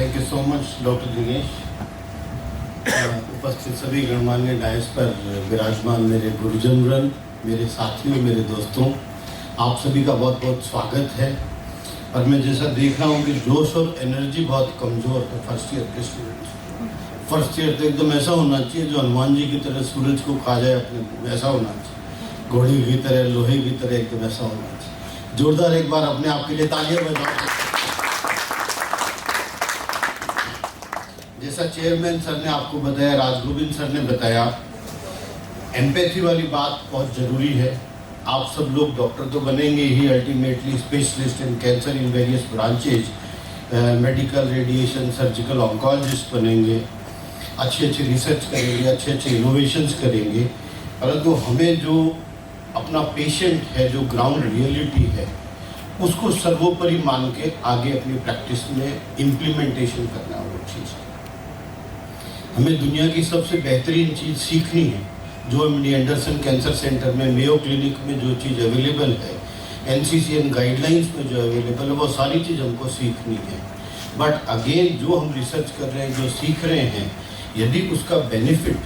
Thank you so much doctor Dinesh. उपस्थित सभी गणमान्य डायस पर विराजमान मेरे गुरुजनगण, मेरे साथियों, मेरे दोस्तों, आप सभी का बहुत बहुत स्वागत है। और मैं जैसा देख रहा हूँ कि जोश और एनर्जी बहुत कमज़ोर है फर्स्ट ईयर के स्टूडेंट्स। फर्स्ट ईयर तो एकदम ऐसा होना चाहिए जो हनुमान जी की तरह सूरज को खा जाए अपने, ऐसा होना चाहिए। घोड़ी की तरह, लोहे की तरह एकदम ऐसा होना चाहिए। जोरदार एक बार अपने आप के लिए तालियां बजाओ। जैसा चेयरमैन सर ने आपको बताया, राजगोविंद सर ने बताया, एम्पैथी वाली बात बहुत ज़रूरी है। आप सब लोग डॉक्टर तो बनेंगे ही, ultimately specialist in cancer in various branches, medical, radiation, surgical, oncologist बनेंगे, अच्छे अच्छे रिसर्च करेंगे, अच्छे अच्छे इनोवेशंस करेंगे। परंतु हमें जो अपना पेशेंट है, जो ग्राउंड रियलिटी है, उसको सर्वोपरि मान के आगे अपनी प्रैक्टिस में इम्प्लीमेंटेशन करना वो चीज़ है। हमें दुनिया की सबसे बेहतरीन चीज़ सीखनी है, जो एमडी एंडरसन कैंसर सेंटर में, मेयो क्लिनिक में जो चीज़ अवेलेबल है, एनसीसीएन गाइडलाइंस में जो अवेलेबल है, वो सारी चीज़ हमको सीखनी है। बट अगेन जो हम रिसर्च कर रहे हैं, जो सीख रहे हैं, यदि उसका बेनिफिट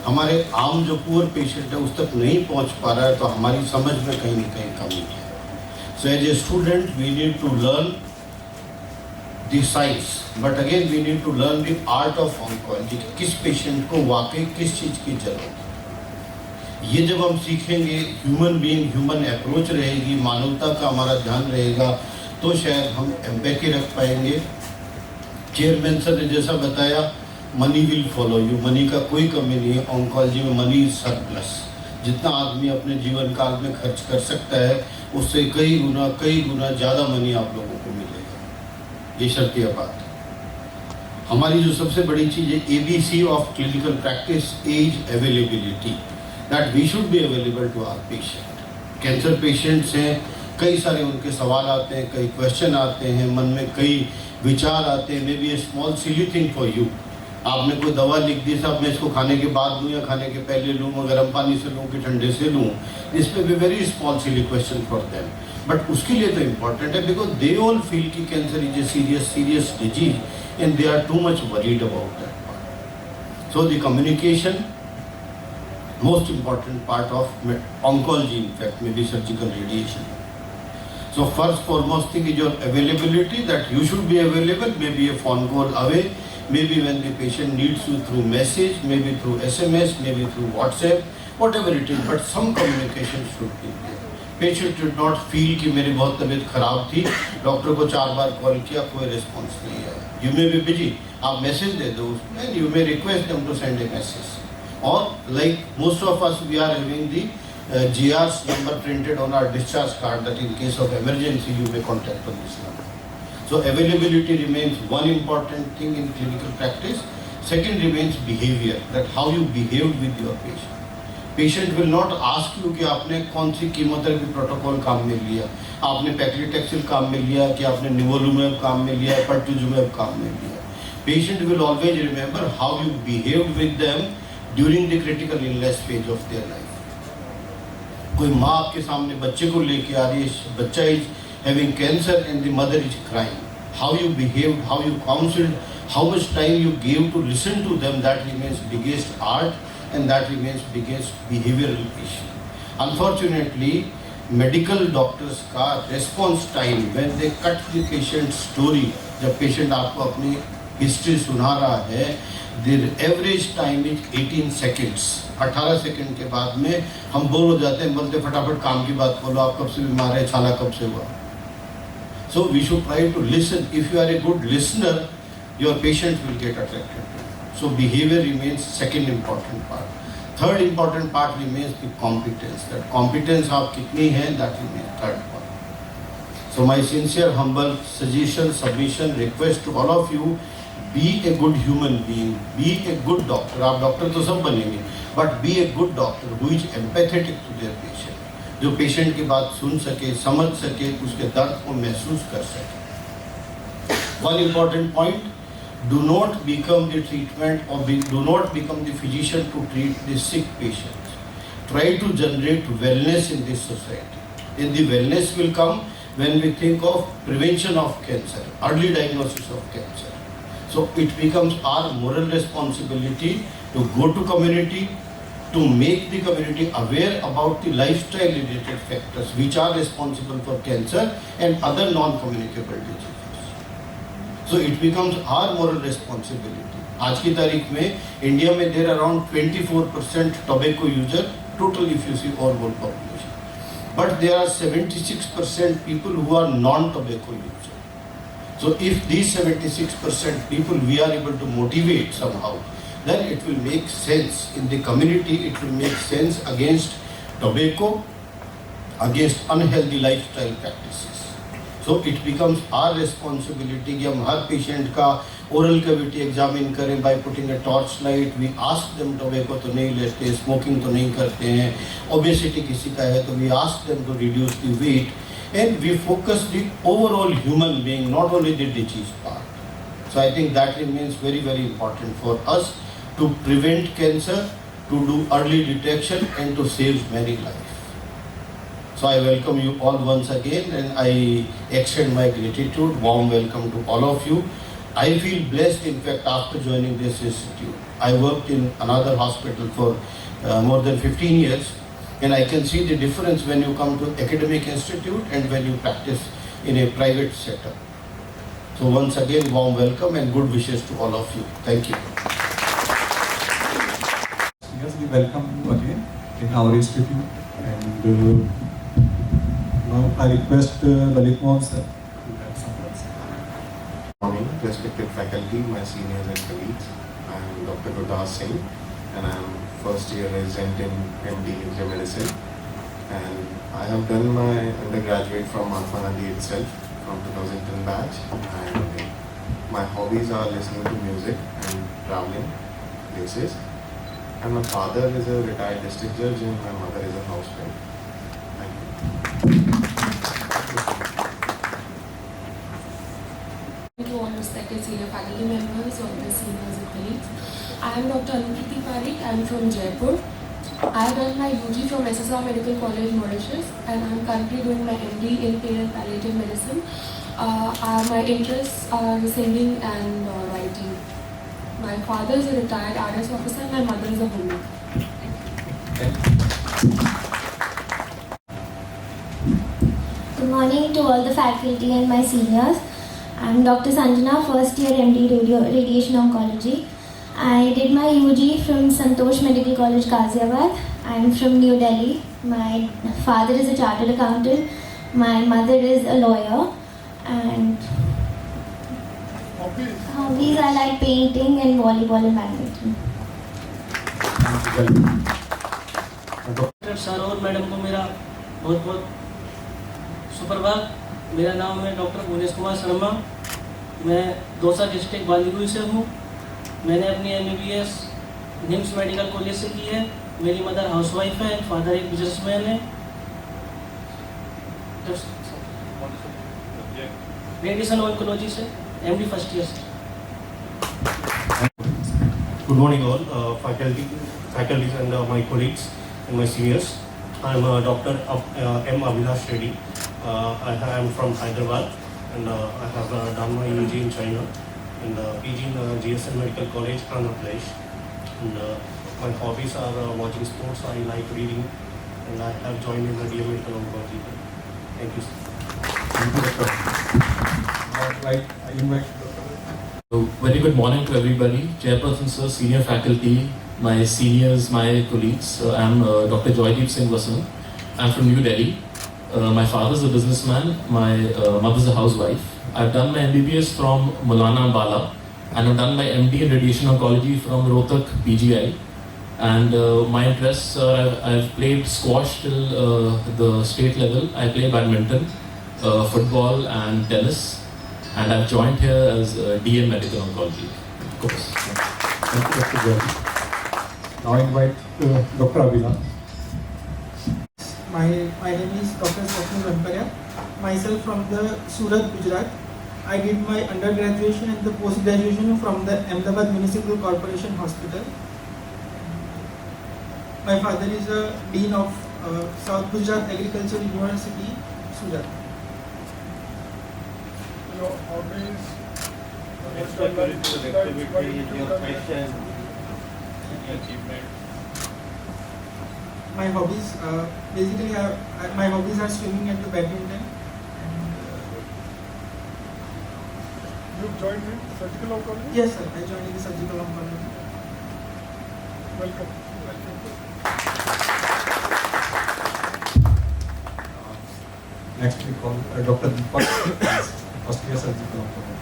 हमारे आम जो पुअर पेशेंट है उस तक नहीं पहुंच पा रहा है, तो हमारी समझ में कहीं ना कहीं कमी है। So as a student we need to learn the science, but again we need to learn the art of oncology. किस पेशेंट को वाकई किस चीज़ की जरूरत है, ये जब हम सीखेंगे, ह्यूमन बीइंग, ह्यूमन अप्रोच रहेगी, मानवता का हमारा ध्यान रहेगा, तो शायद हम एम्पैथी रख पाएंगे। चेयरमैन सर ने जैसा बताया, money will follow you, money का कोई कमी नहीं है ऑन्कोलॉजी में। Money is surplus. जितना आदमी अपने जीवन काल में खर्च कर सकता है, उससे कई गुना ज़्यादा मनी आप लोगों को मिलेगा। ये शर्तिया बात है। हमारी जो सबसे बड़ी चीज़ है, ABC of clinical practice, as availability, that we should be available to our patient. Cancer patients हैं, कई सारे उनके सवाल आते हैं, कई क्वेश्चन आते हैं, मन में कई विचार आते हैं। May be A small silly thing for you. आपने कोई दवा लिख दी, साहब मैं इसको खाने के बाद लूँ या खाने के पहले लूँ, गर्म पानी से लूँ कि ठंडे से लूँ, इस पे भी very small silly question for them. But उसके लिए तो इम्पॉर्टेंट है, बिकॉज दे ऑल फील कि cancer is a serious disease and they are too much worried about that part. So the communication, most important part of oncology, in fact, maybe surgical radiation. So first foremost thing is your availability, that you should be available, maybe a phone call away, maybe when the patient needs you through message, maybe through SMS, maybe through WhatsApp, whatever it is, but some communication should be there. Patient should not feel कि मेरी बहुत तबीयत खराब थी, doctor को 4 बार call किया, कोई response नहीं आया। You may be busy, आप मैसेज दे दो उसमें, you may request them to send a message. Or like most of us, we are having the GR's number printed on our discharge card, that in case of emergency you may contact on this number. So availability remains one important thing in clinical practice. Second remains behavior, that how you behaved with your patient. Patient will not ask you कि आपने कौन सी chemotherapy protocol काम में लिया, आपने पैक्लिटेक्सिल काम में लिया, कि आपने निवोलुमेब काम में लिया, पर्टुजुमेब काम में लिया। Patient will always remember how you behaved with them during the critical illness phase of their life. कोई माँ आपके सामने बच्चे को लेके आ रही है, बच्चा is having cancer and the mother is crying. How you behaved, how you counseled, how much time you gave to listen to them, that remains biggest art and that remains biggest behavioral issue. Unfortunately, medical doctors का response time when they cut the patient story, जब patient आपको अपनी history सुना रहा है, the average time is 18 seconds. 18 second के बाद में हम बोल हो जाते हैं, बोलते फटाफट काम की बात बोलो, आप कब से बीमार है, छाला कब से हुआ। So we should try to listen. If you are a good listener, your patient will get attracted to you. So behavior remains second important part. Third important part remains the competence. That competence आप कितनी है, that remains third part. So my sincere, humble suggestion, submission, request to all of you, be a good human being, be a good doctor. आप doctor तो सब बनेंगे, but be a good doctor who is empathetic to their patient, जो patient की बात सुन सके, समझ सके, उसके दर्द को महसूस कर सके। One important point, do not become the treatment or do not become the physician to treat the sick patients. Try to generate wellness in this society. And the wellness will come when we think of prevention of cancer, early diagnosis of cancer. So it becomes our moral responsibility to go to community, to make the community aware about the lifestyle related factors which are responsible for cancer and other non-communicable diseases. So it becomes our moral responsibility. आज की तारीख में India में there are around 24% tobacco user total if you see overall population, but there are 76% people who are non-tobacco user. So if these 76% people we are able to motivate somehow, then it will make sense in the community, it will make sense against tobacco, against unhealthy lifestyle practices. So it becomes our responsibility कि हम हर patient का oral cavity examine करें by putting a torch light. We ask them tobacco तो नहीं लेते, smoking तो नहीं करते हैं, obesity किसी का है तो we ask them to reduce the weight, and we focus the overall human being, not only the disease part. So I think that remains very, very important for us to prevent cancer, to do early detection and to save many lives. So I welcome you all once again and I extend my gratitude, warm welcome to all of you. I feel blessed, in fact, after joining this institute. I worked in another hospital for more than 15 years, and I can see the difference when you come to academic institute and when you practice in a private setup. So once again, warm welcome and good wishes to all of you. Thank you. Yes, we welcome you again in our institute, and now I request Lalit Mohan sir to have some words. Good morning, respected faculty, my seniors and colleagues. I am Dr. Gurdas Singh and I am first year resident in MD Nuclear Medicine, and I have done my undergraduate from Mahatma Gandhi itself from 2010 batch, and my hobbies are listening to music and traveling places, and my father is a retired district judge and my mother is a housewife. Thank you. To all respected senior faculty members, all the seniors and colleagues. I am Dr. Anukriti Parikh. I am from Jaipur. I have done my UG from SSR Medical College, Mauritius, and I am currently doing my MD in pain and palliative medicine. My interests are singing and writing. My father is a retired RS officer and my mother is a woman. Good morning to all the faculty and my seniors. I am Dr. Sanjana, first year MD Radiation Oncology. I did my UG from Santosh Medical College, Ghaziabad. I am from New Delhi. My father is a chartered accountant. My mother is a lawyer. And hobbies I like painting and volleyball and badminton. Doctor sir और madam को मेरा बहुत बहुत सुप्रभात। मेरा नाम है doctor Bhuvnesh Kumar Sharma. मैं दौसा डिस्ट्रिक्ट बालीगुई से हूँ। मैंने अपनी MBBS निम्स मेडिकल कॉलेज से की है। मेरी मदर हाउसवाइफ है, फादर एक बिजनेसमैन है। रेडिएशन ऑन्कोलॉजी से MD फर्स्ट ईयर से। Good morning all, faculties and my colleagues and my seniors. I am Dr. M. Abhilash Reddy. I am from Hyderabad and I have done my UG in China and PG in GSN Medical College, Andhra Pradesh. And my hobbies are watching sports. I like reading and I have joined in the DM Medical Oncology. Thank you, sir. Thank you, Doctor. Right, I invite So, very good morning to everybody, chairperson sir, senior faculty, my seniors, my colleagues. I am Dr. Joydeep Singh Vasan. I am from New Delhi. My father is a businessman, my mother is a housewife. I have done my MBBS from Maulana Ambala and I have done my MD in radiation oncology from Rohtak PGI. And my interests are, I have played squash till the state level. I play badminton, football and tennis. And I've joined here as DM Medical Oncology, of course. Thank you, Dr. Joydeep. Now I invite Dr. Abhilash. My name is Dr. Swapnil Vemparia. Myself from the Surat, Gujarat. I did my undergraduation and the post-graduation from the Ahmedabad Municipal Corporation Hospital. My father is a Dean of South Gujarat Agricultural University, Surat. Your hobbies, Extracurricular activities, your passion, any achievement. My hobbies, basically, my hobbies are swimming and the badminton. You joined in surgical oncology? Yes, sir. I joined in the surgical oncology. Welcome. Next we call Dr. Deepak, first year surgical oncology.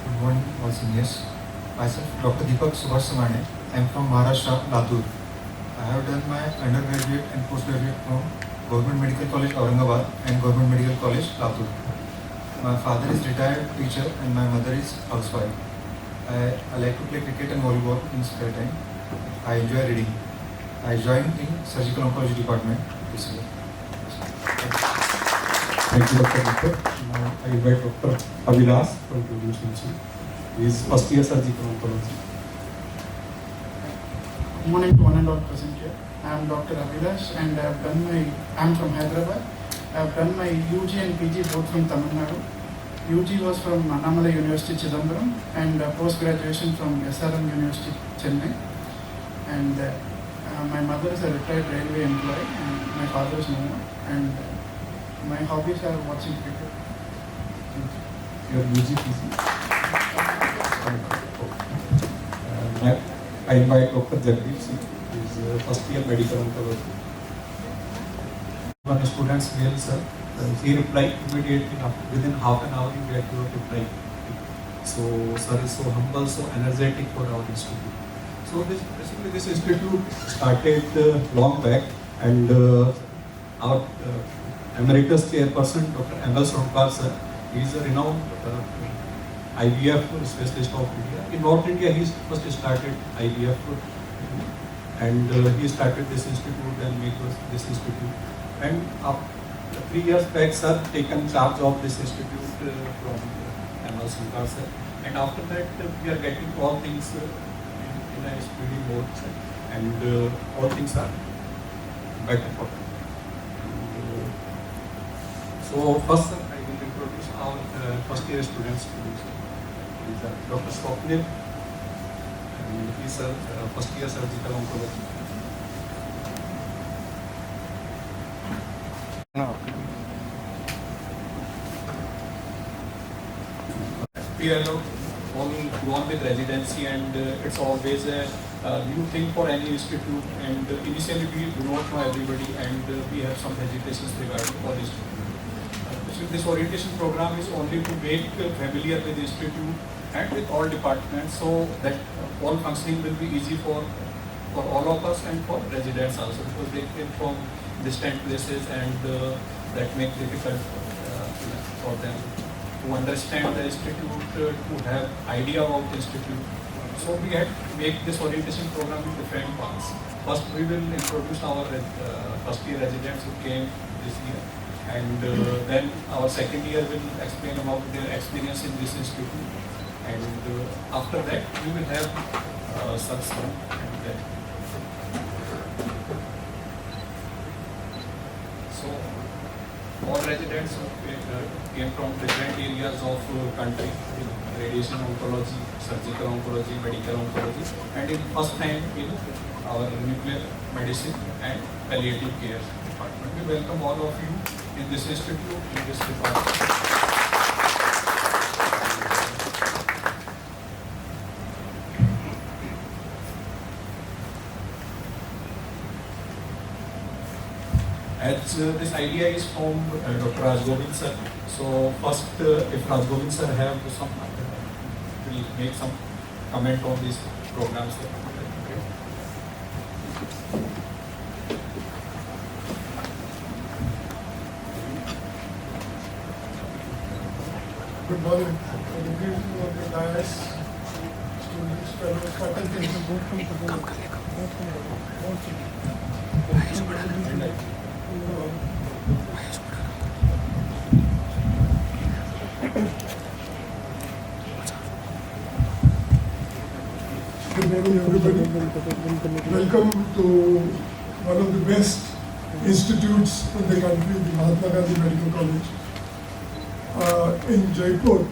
Good morning, all seniors. Myself, Dr. Deepak Subhasamane. I am from Maharashtra, Latur. I have done my undergraduate and postgraduate from Government Medical College, Aurangabad and Government Medical College, Latur. My father is retired teacher and my mother is housewife. I like to play cricket and volleyball in spare time. I enjoy reading. I joined in surgical oncology department this year. Thank you, Dr. Deepak. Now I invite Dr. Avilas from University. He is first year surgical oncology. Good morning to one and all present here. I am Dr. Avilash and I am from Hyderabad. I have done my UG and PG both from Tamil Nadu. UG was from Annamalai University, Chidambaram, and post-graduation from SRM University, Chennai. And my mother is a retired railway employee and my father is no more. And my hobbies are watching cricket. Your UG PG. I invite Dr. Jagdeep Singh, who is first year medical oncology. One student's mail, sir. He replied immediately within half an hour. He get your reply. So, sir is so humble, so energetic for our institute. So, basically, this institute started long back, and our emeritus chairperson, Dr. M.L. Sronkar, sir, he is a renowned IVF specialist of India. In North India, he first started IVF, and he started this institute and made this institute. And 3 years back, sir, taken charge of this institute from M.L. Sronkar, sir. And after that, we are getting all things in a speedy mode, sir. And all things are better for them. So first, sir, I will introduce our first year students to you, sir. These are Dr. Swapnil, and he is first year surgical oncology. No. We are all gone with residency, and it's always a new thing for any institute. And initially, we do not know everybody, and we have some hesitations regarding all institute. This orientation program is only to make familiar with the institute and with all departments, so that all functioning will be easy for all of us and for residents also, because they came from distant places, and that make difficult for them to understand the institute, to have idea about the institute. So we had to make this orientation program in different parts. First, we will introduce our first year residents who came this year, and then our second year will explain about their experience in this institute, and after that we will have satsang, and then so all residents came from different areas of country, radiation oncology, surgical oncology, medical oncology, and in first time in our nuclear medicine and palliative care department. We welcome all of you in this institute, in this department. As this idea is from Dr. Rajgovind sir. So first, if Rajgovind sir have some, will make some comment on these programs. Good morning. Education of the dais, students, fellows, faculty, Good morning, everybody. Welcome to one of the best institutes in the country, the Mahatma Gandhi Medical College. In Jaipur,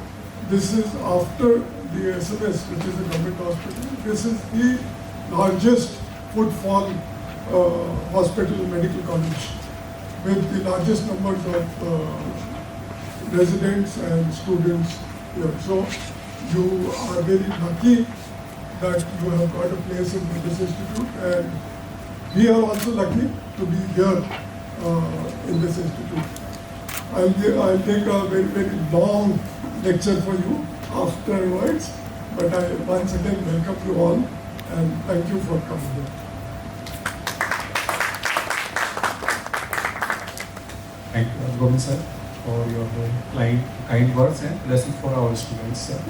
this is after the SMS, which is a government hospital. This is the largest footfall hospital medical college with the largest numbers of residents and students here. So you are very lucky that you have got a place in this institute, and we are also lucky to be here in this institute. I'll take a very, very long lecture for you afterwards, but I once again welcome you all and thank you for coming here. Thank you, Govind sir, for your kind words and lessons for our students, sir.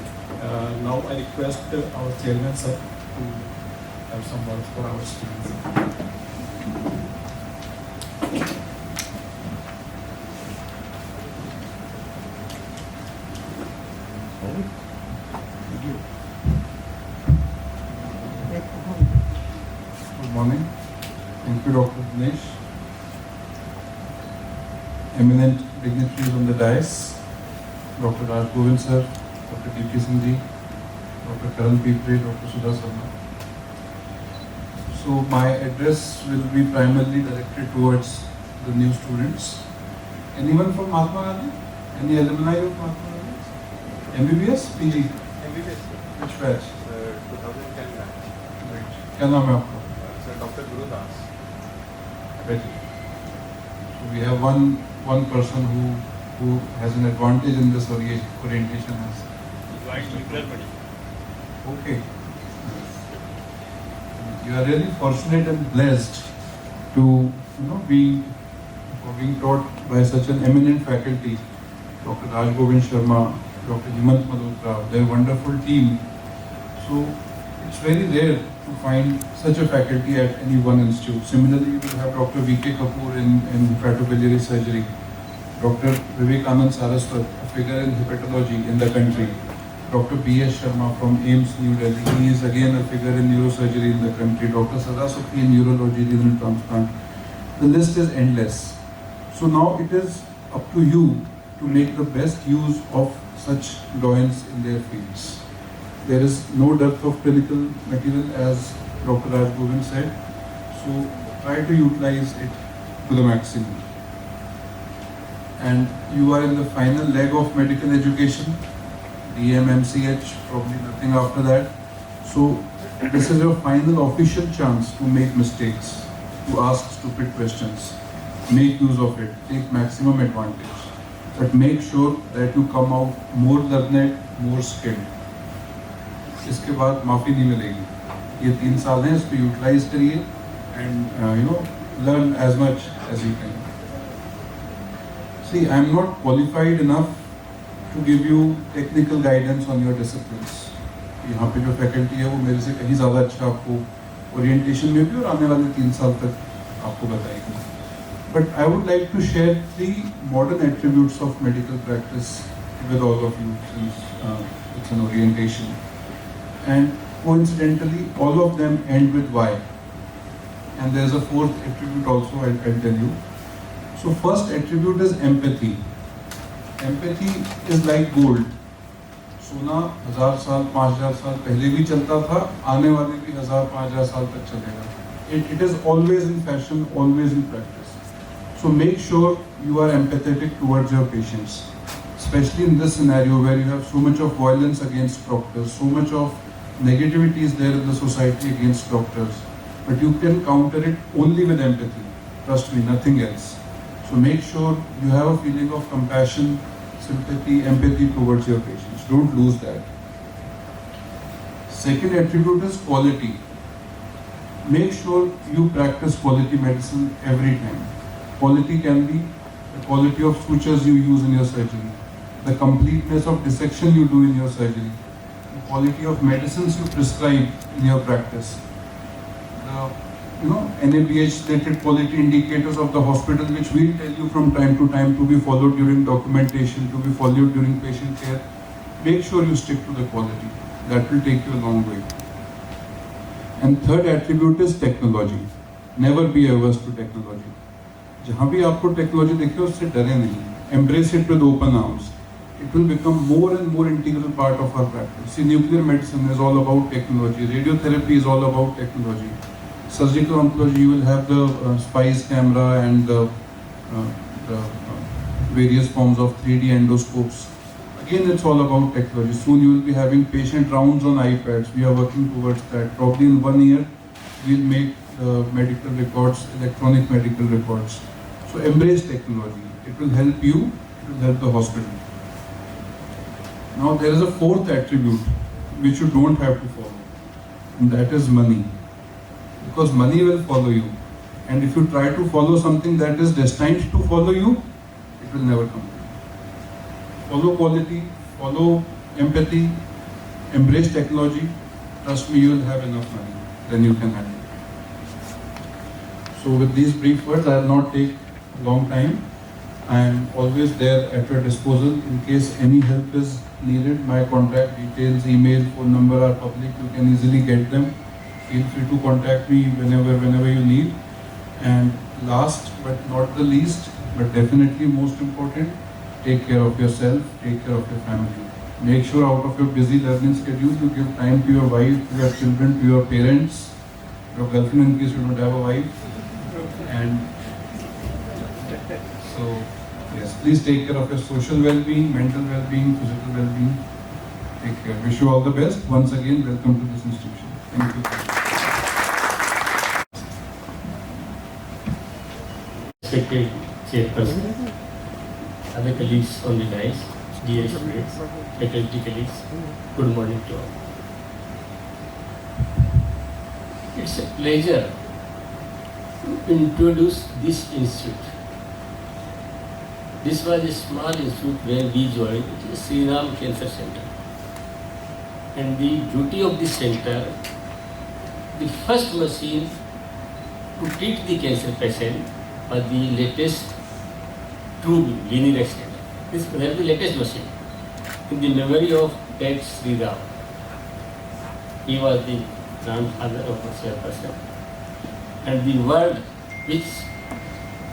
Now I request our chairman, sir, to have some words for our students. Good morning. Thank you, Dr. Dinesh. Eminent dignitaries on the dais, Dr. Raj Govind sir, Dr. D.K. Singh ji, Dr. Karan Pipre, Dr. Sudha Sarma. So my address will be primarily directed towards the new students. Anyone from Mahatma Gandhi? Any alumni of Mahatma Gandhi? MBBS? PG? MBBS. Which batch? 2010 batch. Right. क्या नाम है आपका? Sir, Dr. Gurudas. Better. So we have one person who has an advantage in this orientation. Okay. You are really fortunate and blessed to being taught by such an eminent faculty, Dr. Raj Govind Sharma, Dr. Himant Malhotra, their wonderful team. So it's very rare to find such a faculty at any one institute. Similarly, you will have Dr. V.K. Kapoor in hepatobiliary surgery, Dr. Vivekanand Saraswat, a figure in hepatology in the country, Dr. B.S. Sharma from AIMS New Delhi, he is again a figure in neurosurgery in the country, Dr. Sadasukhi in urology, renal transplant. The list is endless. So now it is up to you to make the best use of such doyens in their fields. There is no dearth of clinical material, as Dr. Raj Govind said, so try to utilize it to the maximum. And you are in the final leg of medical education, DM, MCH, probably nothing after that. So this is your final official chance to make mistakes, to ask stupid questions. Make use of it, take maximum advantage. But make sure that you come out more learned, more skilled. इसके बाद माफ़ी नहीं मिलेगी. ये 3 साल हैं, इसको utilise करिए and learn as much as you can. See, I am not qualified enough to give you technical guidance on your disciplines. यहाँ पे जो faculty है वो मेरे से कहीं ज़्यादा अच्छा आपको orientation में भी और आने वाले 3 साल तक आपको बताएगी. But I would like to share 3 modern attributes of medical practice with all of you, since it's an orientation. And coincidentally, all of them end with Y. And there's a 4th attribute also I'll tell you. So first attribute is empathy. Empathy is like gold. सोना 1000 साल 5000 साल पहले भी चलता था, आने वाले भी 1000-5000 साल तक चलेगा. It is always in fashion, always in practice. So make sure you are empathetic towards your patients, especially in this scenario where you have so much of violence against doctors, so much of negativity is there in the society against doctors. But you can counter it only with empathy. Trust me, nothing else. So make sure you have a feeling of compassion, sympathy, empathy towards your patients. Don't lose that. Second attribute is quality. Make sure you practice quality medicine every time. Quality can be the quality of sutures you use in your surgery, the completeness of dissection you do in your surgery, the quality of medicines you prescribe in your practice, the NABH related quality indicators of the hospital, which we'll tell you from time to time to be followed during documentation, to be followed during patient care. Make sure you stick to the quality. That will take you a long way. And third attribute is technology. Never be averse to technology. जहाँ भी आपको technology दिखे उससे डरे नहीं, embrace it with open arms. It will become more and more integral part of our practice. See, nuclear medicine is all about technology. Radiotherapy is all about technology. Surgical oncology, you will have the spice camera and the various forms of 3D endoscopes. Again, it's all about technology. Soon you will be having patient rounds on iPads. We are working towards that. Probably in 1 year, we'll make medical records, electronic medical records. So embrace technology. It will help you, it will help the hospital. Now there is a fourth attribute which you don't have to follow, and that is money. Because money will follow you. And if you try to follow something that is destined to follow you, it will never come. Follow quality, follow empathy, embrace technology. Trust me, you will have enough money, then you can handle it. So with these brief words, I will not take a long time. I am always there at your disposal in case any help is needed. My contact details, email, phone number are public. You can easily get them. Feel free to contact me whenever you need. And last but not the least, but definitely most important, take care of yourself, take care of your family. Make sure out of your busy learning schedule, you give time to your wife, to your children, to your parents, your girlfriend in case you don't have a wife. And so, yes, please take care of your social well-being, mental well-being, physical well-being. Take care. Wish you all the best. Once again, welcome to this institution. Thank you. Respected Chairperson, other colleagues on the dais, dear students, faculty colleagues, good morning to all. It's a pleasure to introduce this institute. This was a small institute when we joined. It is Sri Ram Cancer Center. And the duty of this center, the first machine to treat the cancer patient was the latest true linear extender. This was the latest machine. In the memory of dead Sri Ram. He was the grandfather of our chairperson. And the word which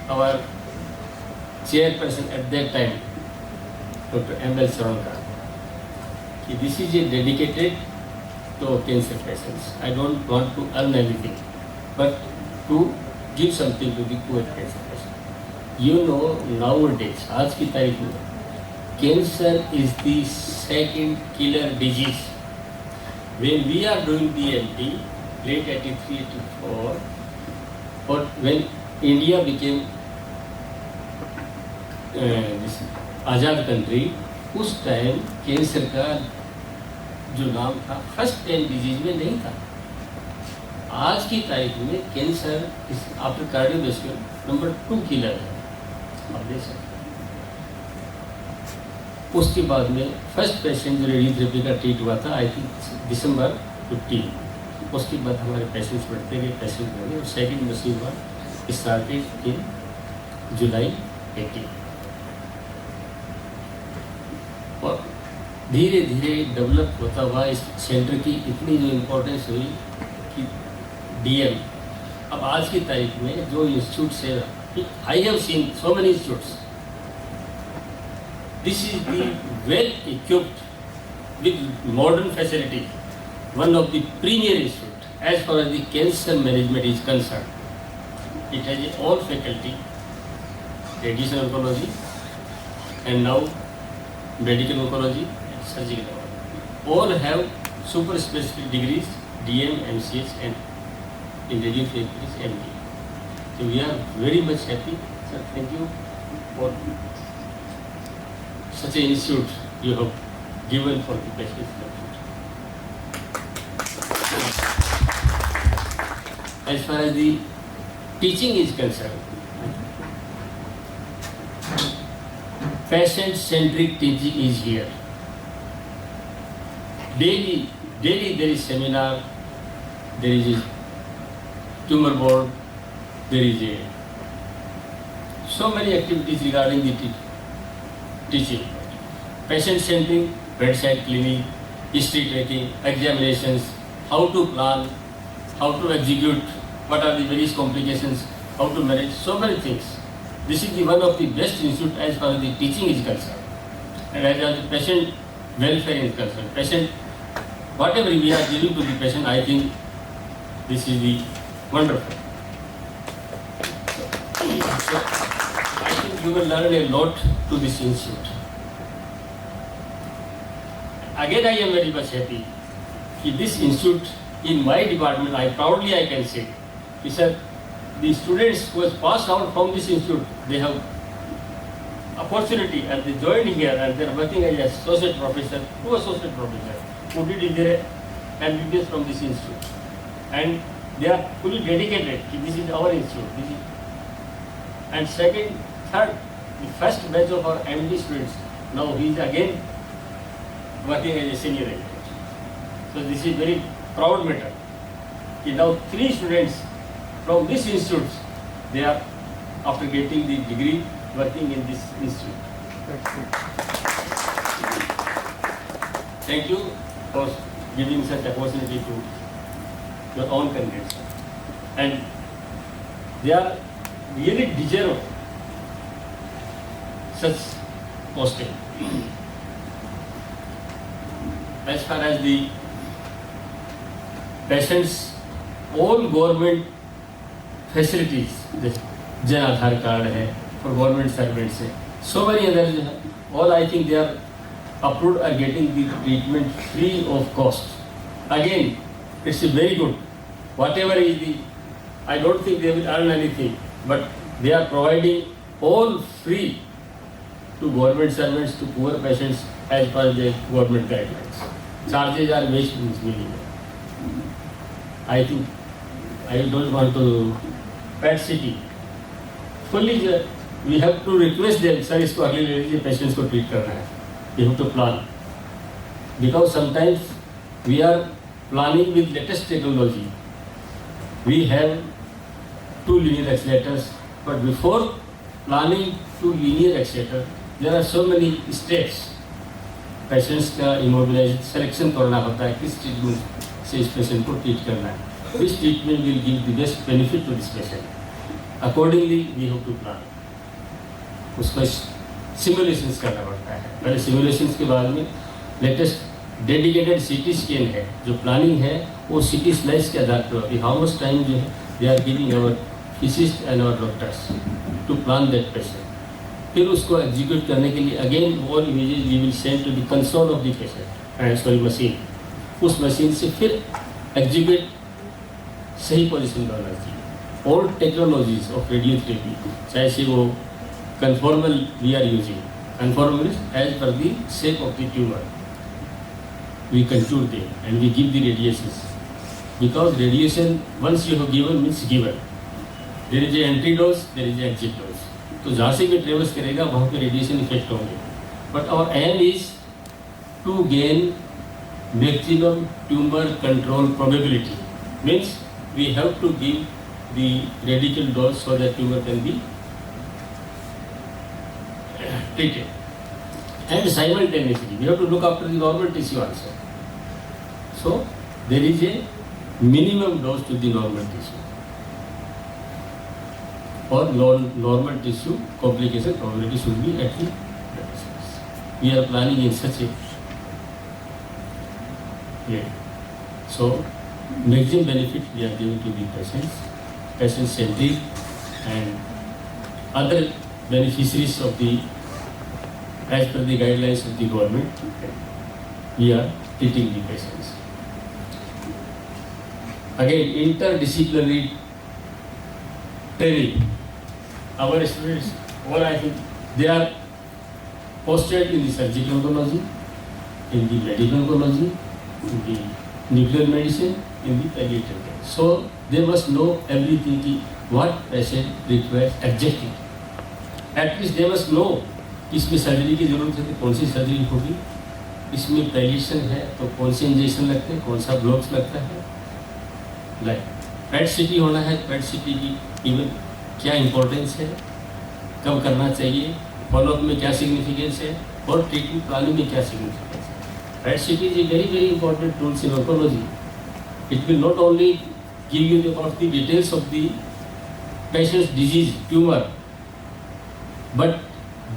our chairperson at that time, Dr. M.L. Saronkar, this is a dedicated to cancer patients. I don't want to earn anything, but to give something to the poor cancer patients. You know, nowadays, आज की तारीख में, cancer is the second killer disease. When we are doing the MD, late 83, 84, but when India became this Azad country, उस time cancer का जो नाम था first 10 disease में नहीं था. आज की तारीख में cancer after cardiovascular number 2 killer है. आप देख सकते हैं. उसके बाद में फर्स्ट पेशेंट जो रेडियोथेरेपी का ट्रीट हुआ था, आई थिंक दिसंबर 15. उसके बाद हमारे पेशेंट्स बढ़ते गए, पेशेंट बढ़े, और सेकेंड मशीन हुआ स्टार्टेड इन जुलाई 18. और धीरे धीरे डेवलप होता हुआ इस सेंटर की इतनी जो इम्पोर्टेंस हुई कि डीएम अब आज की तारीख में जो इंस्टीट्यूट्स है, I have seen so many institutes. This is the well equipped with modern facility, one of the premier institute as far as the cancer management is concern. It has a all faculty, radiation oncology and now medical oncology and surgical oncology. All have super specific degrees, DM, MCS and in radiotherapy is MD. So we are very much happy. Sir, thank you for such an institute you have given for the patients. As far as the teaching is concerned, patient-centric teaching is here. Daily there is seminar, there is a tumor board, there is a so many activities regarding the teaching. Patient-centric, bedside clinic, history taking, examinations, how to plan, how to execute, what are the various complications, how to manage, so many things. this is the one of the best institute as far as the teaching is concerned, and as far as the patient welfare is concerned. Patient, whatever we are giving to the patient, I think this is the wonderful. So I think you will learn a lot to this institute. Again, I am very much happy that this institute, in my department, I can say, sir, the students who has passed out from this institute, they have opportunity and they joined here and they are working as associate professor, two associate professor, who did their MBBS from this institute, and they are fully dedicated. This is our institute. And second, third, the first batch of our MD students, now he is again working as a senior editor. So this is very proud matter. Now 3 students from this institute, they are, after getting the degree, working in this institute. Thank you for giving such opportunity to your own candidates. And they are really deserve such posting. As far as the patients, all government facilities, the Jan Aadhaar card hai, for government servants, so many others, all I think they are approved are getting the treatment free of cost. Again, it's very good. Whatever is the, I don't think they will earn anything, but they are providing all free to government servants, to poor patients as per the government guidelines. Charges are very minimal. I think I don't want to PET city. Fully, we have to request them, sir, इसको अगले ले लीजिए, patients को treat करना है. We have to plan, because sometimes we are planning with latest technology. We have 2 linear accelerators, but before planning 2 linear accelerators, there are so many steps. Patients का immobilization selection करना होता है, किस treatment से इस patient को treat करना है. Which treatment will give the best benefit to this patient. Accordingly, we have to plan. उसका simulations करना पड़ता है. पहले simulations के बाद में latest dedicated CT scan है, जो planning है वो CT slice के आधार पर होती है. How much time जो है they are giving our physicists and our doctors to plan that patient. फिर उसको execute करने के लिए again all images we will send to the console of the patient, machine. उस machine से फिर execute सही पोजीशन में होना चाहिए. All technologies of radiotherapy, चाहे से वो conformal we are using. Conformal is as per the shape of the tumor. We contour them and we give the radiations. Because radiation, once you have given, means given. There is an entry dose, there is an exit dose. तो जहाँ से भी travels करेगा वहाँ पे radiation effect होंगे. But our aim is to gain maximum tumor control probability. Means we have to give the radical dose so that tumor can be treated. And simultaneously, we have to look after the normal tissue also. So there is a minimum dose to the normal tissue. For normal tissue complication probability should be at the reference. We are planning in such a way. So maximum benefit we are giving to the patients, patient-centric, and other beneficiaries of the, as per the guidelines of the government, we are treating the patients. Again, interdisciplinary training. Our students, all I think, they are posted in the surgical oncology, in the medical oncology, in the nuclear medicine, in the palliative care. So they must know everything, what patient requires exactly. At least they must know इसमें surgery की जरूरत है तो कौन सी surgery होगी, इसमें palliation है तो कौन से इंजेक्शन लगते हैं, कौन सा ब्लॉक्स लगता है. लाइक पेट सिटी होना है, पेट सिटी की इवन क्या इम्पोर्टेंस है, कब करना चाहिए, फॉलोअप में क्या सिग्निफिकेंस है, और ट्रीटमेंट प्लानिंग में क्या सिग्निफिकेंस है. PET CT is a very important tools in oncology. It will not only give you about the details of the patients disease tumour, But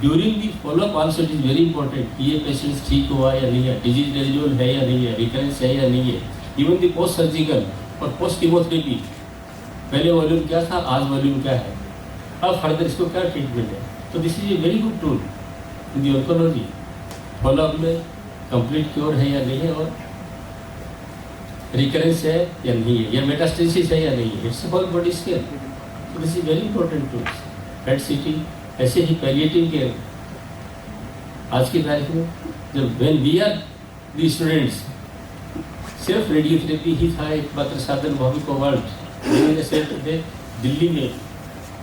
during the follow-up also it is very important कि ये patient ठीक हुआ या नहीं है, disease residual है या नहीं है, रिकरेंस है या नहीं है. इवन द पोस्ट सर्जिकल और पोस्ट कीमोथेरेपी, पहले वॉल्यूम क्या था, आज वॉल्यूम क्या है, अब फर्दर इसको क्या ट्रीटमेंट है. तो this is a very good tool in the oncology. Follow up में कंप्लीट क्योर है या नहीं है, और रिकरेंस है या नहीं है, या मेटास्टेसिस है या नहीं है. It's whole body scan. So this is very important tools. PET CT, ऐसे ही पैलिएटिव केयर. आज की तारीख में जब when we are the students, सिर्फ रेडियोथेरेपी ही था एकमात्र साधन, वहाँ भी कोवाल्ट लीनियर एक्सीलरेटर थे दिल्ली में.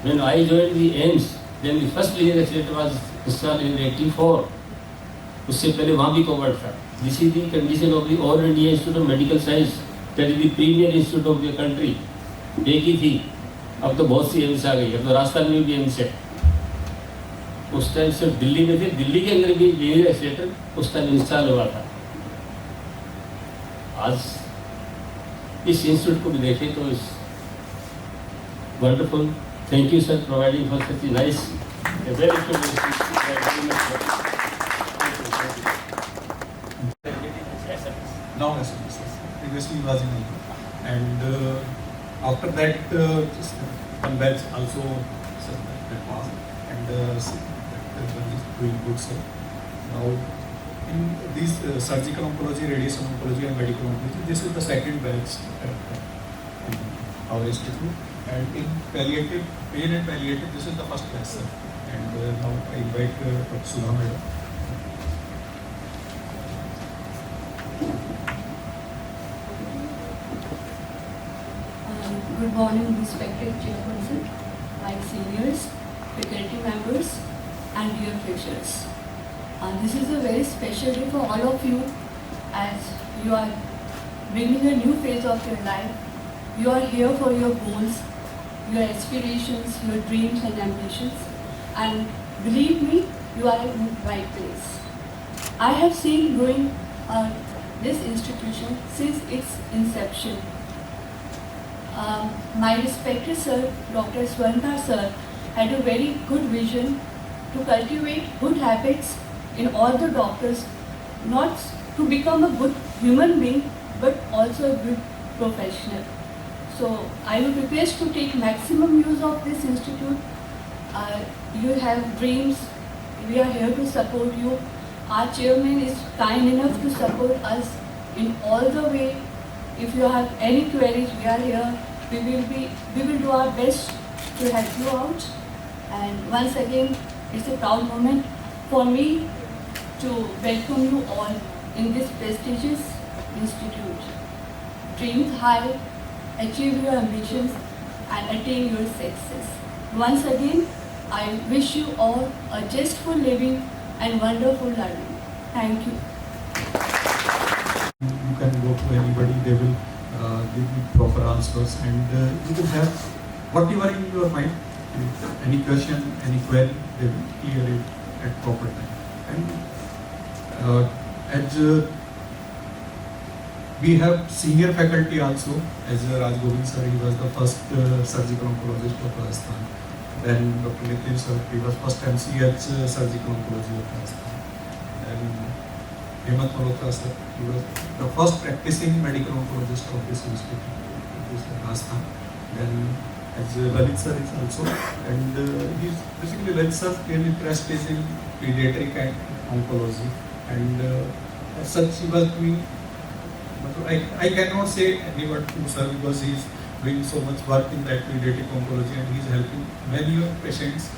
When I joined the AIMS, then the first linear accelerator was installed in 84. उससे पहले वहाँ भी कोवाल्ट था. This is the condition of the All India Institute of Medical Science, that is the premier institute of the country. एक ही थी. अब तो बहुत सी एम्स आ गई. अब तो राजस्थान में भी एम्स है. उस टाइम सिर्फ दिल्ली में थे. दिल्ली के अंदर भी लीनियर एक्सीलरेटर उस टाइम इंस्टॉल हुआ था. आज इस इंस्टीट्यूट को भी देखें तो इस wonderful. Thank you sir providing for such nice very Now SMS. Previously was in India. And after that, one batch also that passed, and that one is doing good, sir. Now, in this surgical oncology, radiation oncology, and medical oncology, this is the second batch in our institute. And in palliative, pain and palliative, this is the first batch, sir. And now I invite Dr. Sudha Madam. Good morning, respected chairperson, my seniors, faculty members, and dear freshers. This is a very special day for all of you, as you are beginning a new phase of your life. You are here for your goals, your aspirations, your dreams and ambitions, and believe me, you are in the right place. I have seen growing this institution since its inception. My respected sir, Dr. Swanta sir, had a very good vision to cultivate good habits in all the doctors, not to become a good human being, but also a good professional. So I would request to take maximum use of this institute. You have dreams, we are here to support you. Our chairman is kind enough to support us in all the way. If you have any queries, we are here. We will do our best to help you out. And once again, it's a proud moment for me to welcome you all in this prestigious institute. Dream high, achieve your ambitions, and attain your success. Once again, I wish you all a zestful living and wonderful learning. Thank you. You can go to anybody, they will give you proper answers, and you can have whatever in your mind. Any question, any query, they will clear it at proper time. And as we have senior faculty also, as Raj Govind sir, he was the first surgical oncologist of Rajasthan. Then Dr. Nitin sir, he was first MCH surgical oncology of Rajasthan. And Mahatma sir, he was the first practicing medical oncologist of this institute, this Rajasthan. Then as Lalit sir is also, and he's basically Lalit sir came interest is in pediatric and oncology, and as such he was doing. I cannot say any word to sir because he is doing so much work in that pediatric oncology, and he is helping many patients,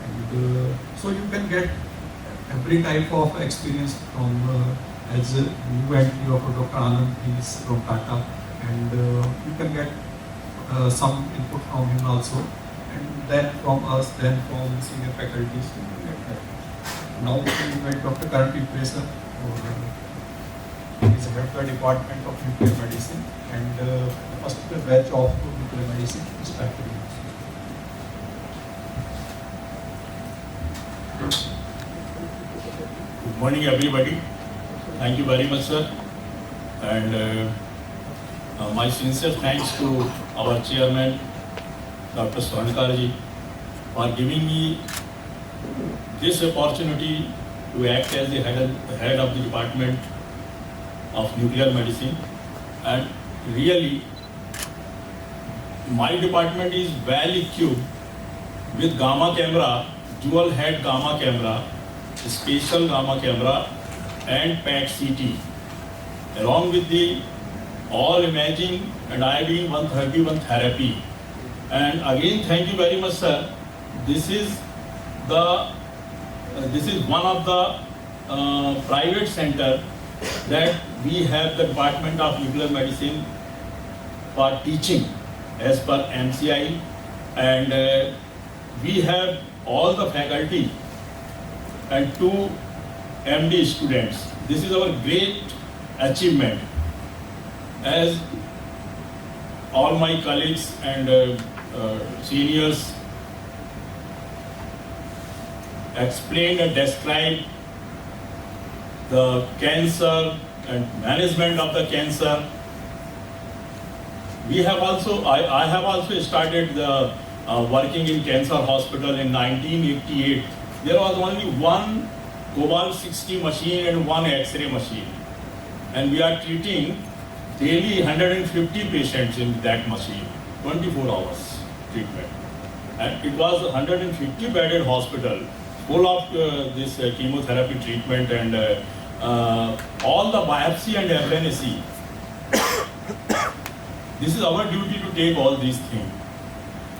and so you can get every type of experience from as you and your Dr. Anand, he is from Tata, and you can get some input from him also, and then from us, then from senior faculties. Now we can invite Dr. Karan Pipre, he is head of the Department of Nuclear Medicine, and the first batch of nuclear medicine is started. Good morning, everybody. Thank you very much, sir. And my sincere thanks to our chairman, Dr. Oncology, for giving me this opportunity to act as the head of the Department of Nuclear Medicine, and really my department is well equipped with gamma camera, dual head gamma camera, spatial gamma camera and PET CT, along with the all imaging and iodine 131 therapy. And again, thank you very much, sir. This is one of the private center that we have the Department of Nuclear Medicine for teaching as per MCI, and we have all the faculty and 2 MD students. This is our great achievement, as all my colleagues and seniors explained and described the cancer and management of the cancer. We have also, I have also started the working in cancer hospital in 1988. There was only one cobalt 60 machine and one X-ray machine, and we are treating daily 150 patients in that machine, 24 hours treatment. And it was a 150 bedded hospital, full of this chemotherapy treatment and all the biopsy and FNAC. This is our duty to take all these things.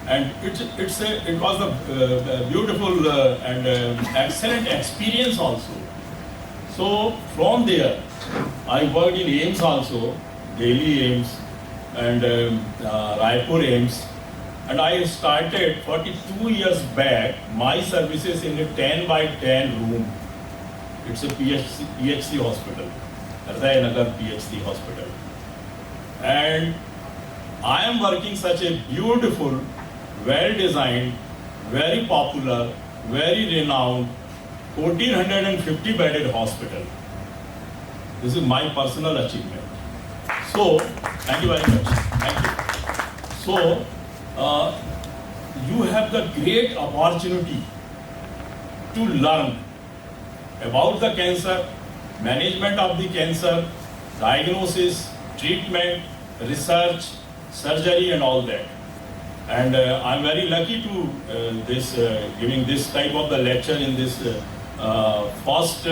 And it was a beautiful and excellent experience also. So from there, I worked in AIMS also, Delhi AIMS and Jaipur AIMS. And I started 42 years back my services in a 10 by 10 room. It's a PHC hospital, Nagar PHC hospital. And I am working such a beautiful, well-designed, very popular, very renowned, 1450 bedded hospital. This is my personal achievement. So, thank you very much. Thank you. So, you have the great opportunity to learn about the cancer, management of the cancer, diagnosis, treatment, research, surgery and all that. And I'm very lucky to giving this type of the lecture in this first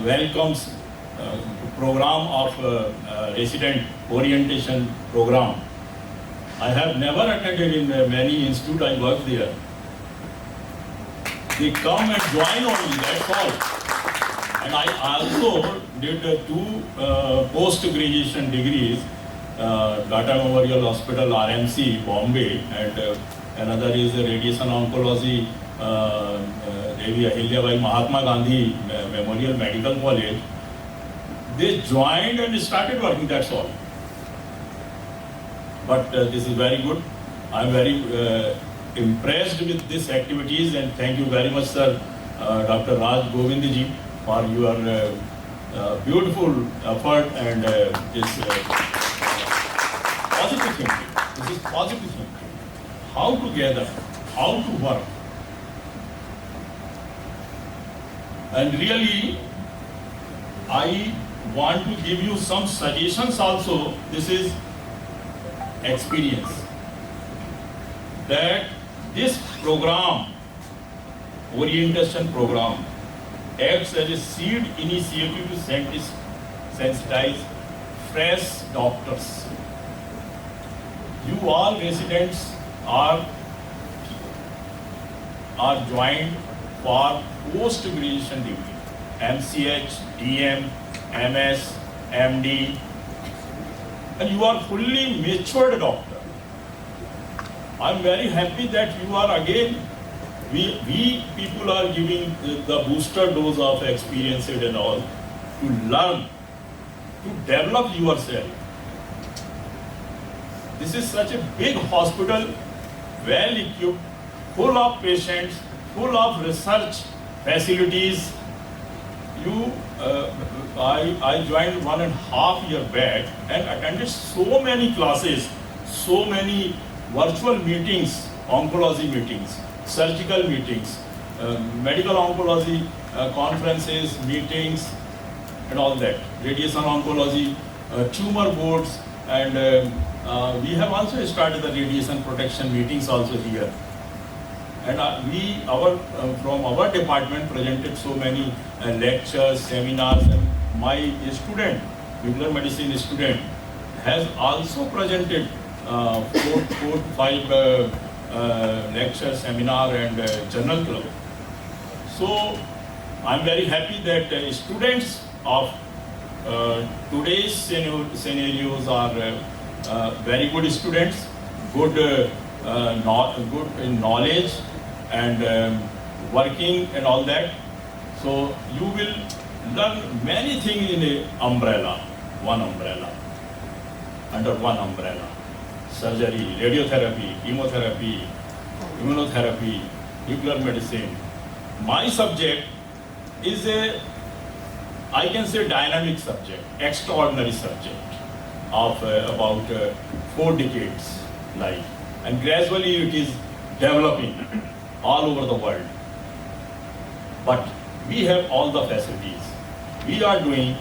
welcomes program of resident orientation program. I have never attended in many institutes I work there. They come and join only, that's all. And I also did 2 post-graduation degrees, Tata Memorial Hospital, RMC, Bombay, and another is Radiation Oncology, Devi Ahilyabai Mahatma Gandhi Memorial Medical College. They joined and started working, that's all. But this is very good. I'm very impressed with these activities, and thank you very much, sir, Dr. Raj Govindji, for your beautiful effort and this positive thinking. This is positive thinking. How to gather, how to work. And really, I want to give you some suggestions also. This is experience. That this program, orientation program, acts as a seed initiative to sensitize fresh doctors. You all residents are joined for post-graduation degree, MCH, DM, MS, MD, and you are fully matured doctor. I'm very happy that you are again, we people are giving the booster dose of experience and all to learn, to develop yourself. This is such a big hospital, well equipped, full of patients, full of research facilities. I joined 1.5 years back and attended so many classes, so many virtual meetings, oncology meetings, surgical meetings, medical oncology conferences, meetings, and all that. Radiation oncology, tumor boards, and we have also started the radiation protection meetings also here. And from our department presented so many lectures, seminars, and my student, nuclear medicine student, has also presented 4 to 5 lectures, seminar, and journal club. So I'm very happy that students of today's scenarios are very good students, good in knowledge and working and all that. So you will learn many things in a umbrella, one umbrella, under one umbrella. Surgery, radiotherapy, chemotherapy, immunotherapy, nuclear medicine. My subject is I can say dynamic subject, extraordinary subject of about 4 decades life, and gradually it is developing all over the world. But we have all the facilities. We are doing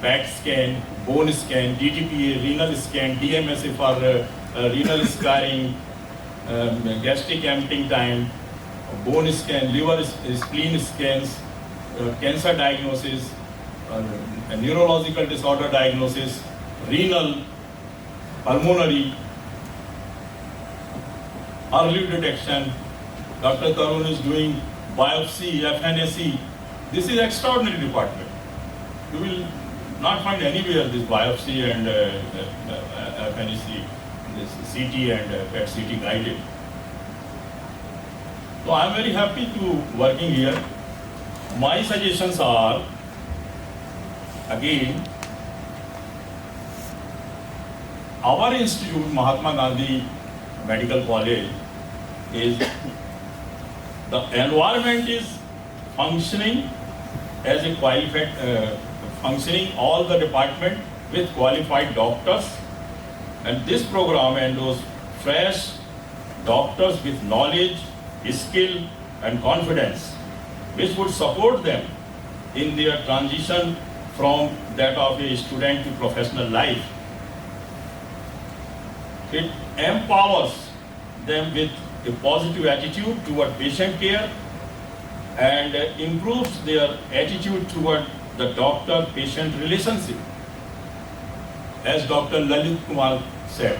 PET scan, bone scan, DTPA, renal scan, DMSA for renal scarring, gastric emptying time, bone scan, liver, spleen scans, cancer diagnosis, neurological disorder diagnosis, renal, pulmonary, early detection. Dr. Tarun is doing biopsy, FNAC. This is extraordinary department. You will not find anywhere this biopsy and FNAC, this CT and PET CT guided. So I am very happy to working here. My suggestions are, again, our institute, Mahatma Gandhi Medical College, is the environment is functioning as a qualified, functioning all the department with qualified doctors, and this program endows fresh doctors with knowledge, skill, and confidence, which would support them in their transition from that of a student to professional life. It empowers them with a positive attitude toward patient care and improves their attitude toward the doctor-patient relationship. As Dr. Lalit Kumar said,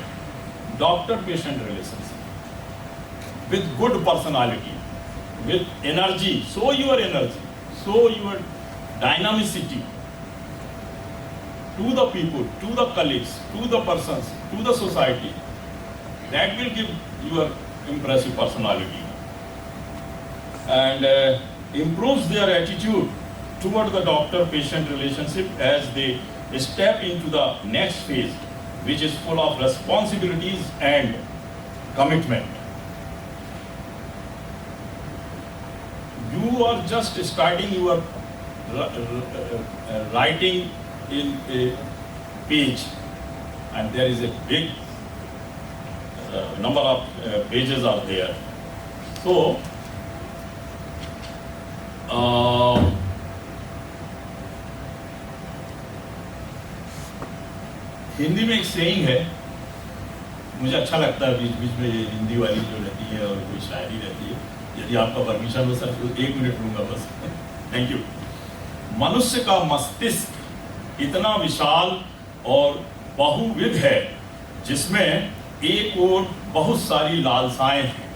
doctor-patient relationship with good personality, with energy, show your dynamicity to the people, to the colleagues, to the persons, to the society. That will give your impressive personality and improves their attitude toward the doctor-patient relationship as they step into the next phase, which is full of responsibilities and commitment. You are just starting your writing in a page, and there is a big number of pages are there. So, Hindi में एक saying है, मुझे अच्छा लगता है बीच बीच में ये हिंदी वाली जो रहती है और कोई शायरी रहती है. यदि आपका परमिशन हो सर तो 1 मिनट लूंगा बस. Thank you. मनुष्य का मस्तिष्क इतना विशाल और बहुविध है जिसमें एक ओर बहुत सारी लालसाएं हैं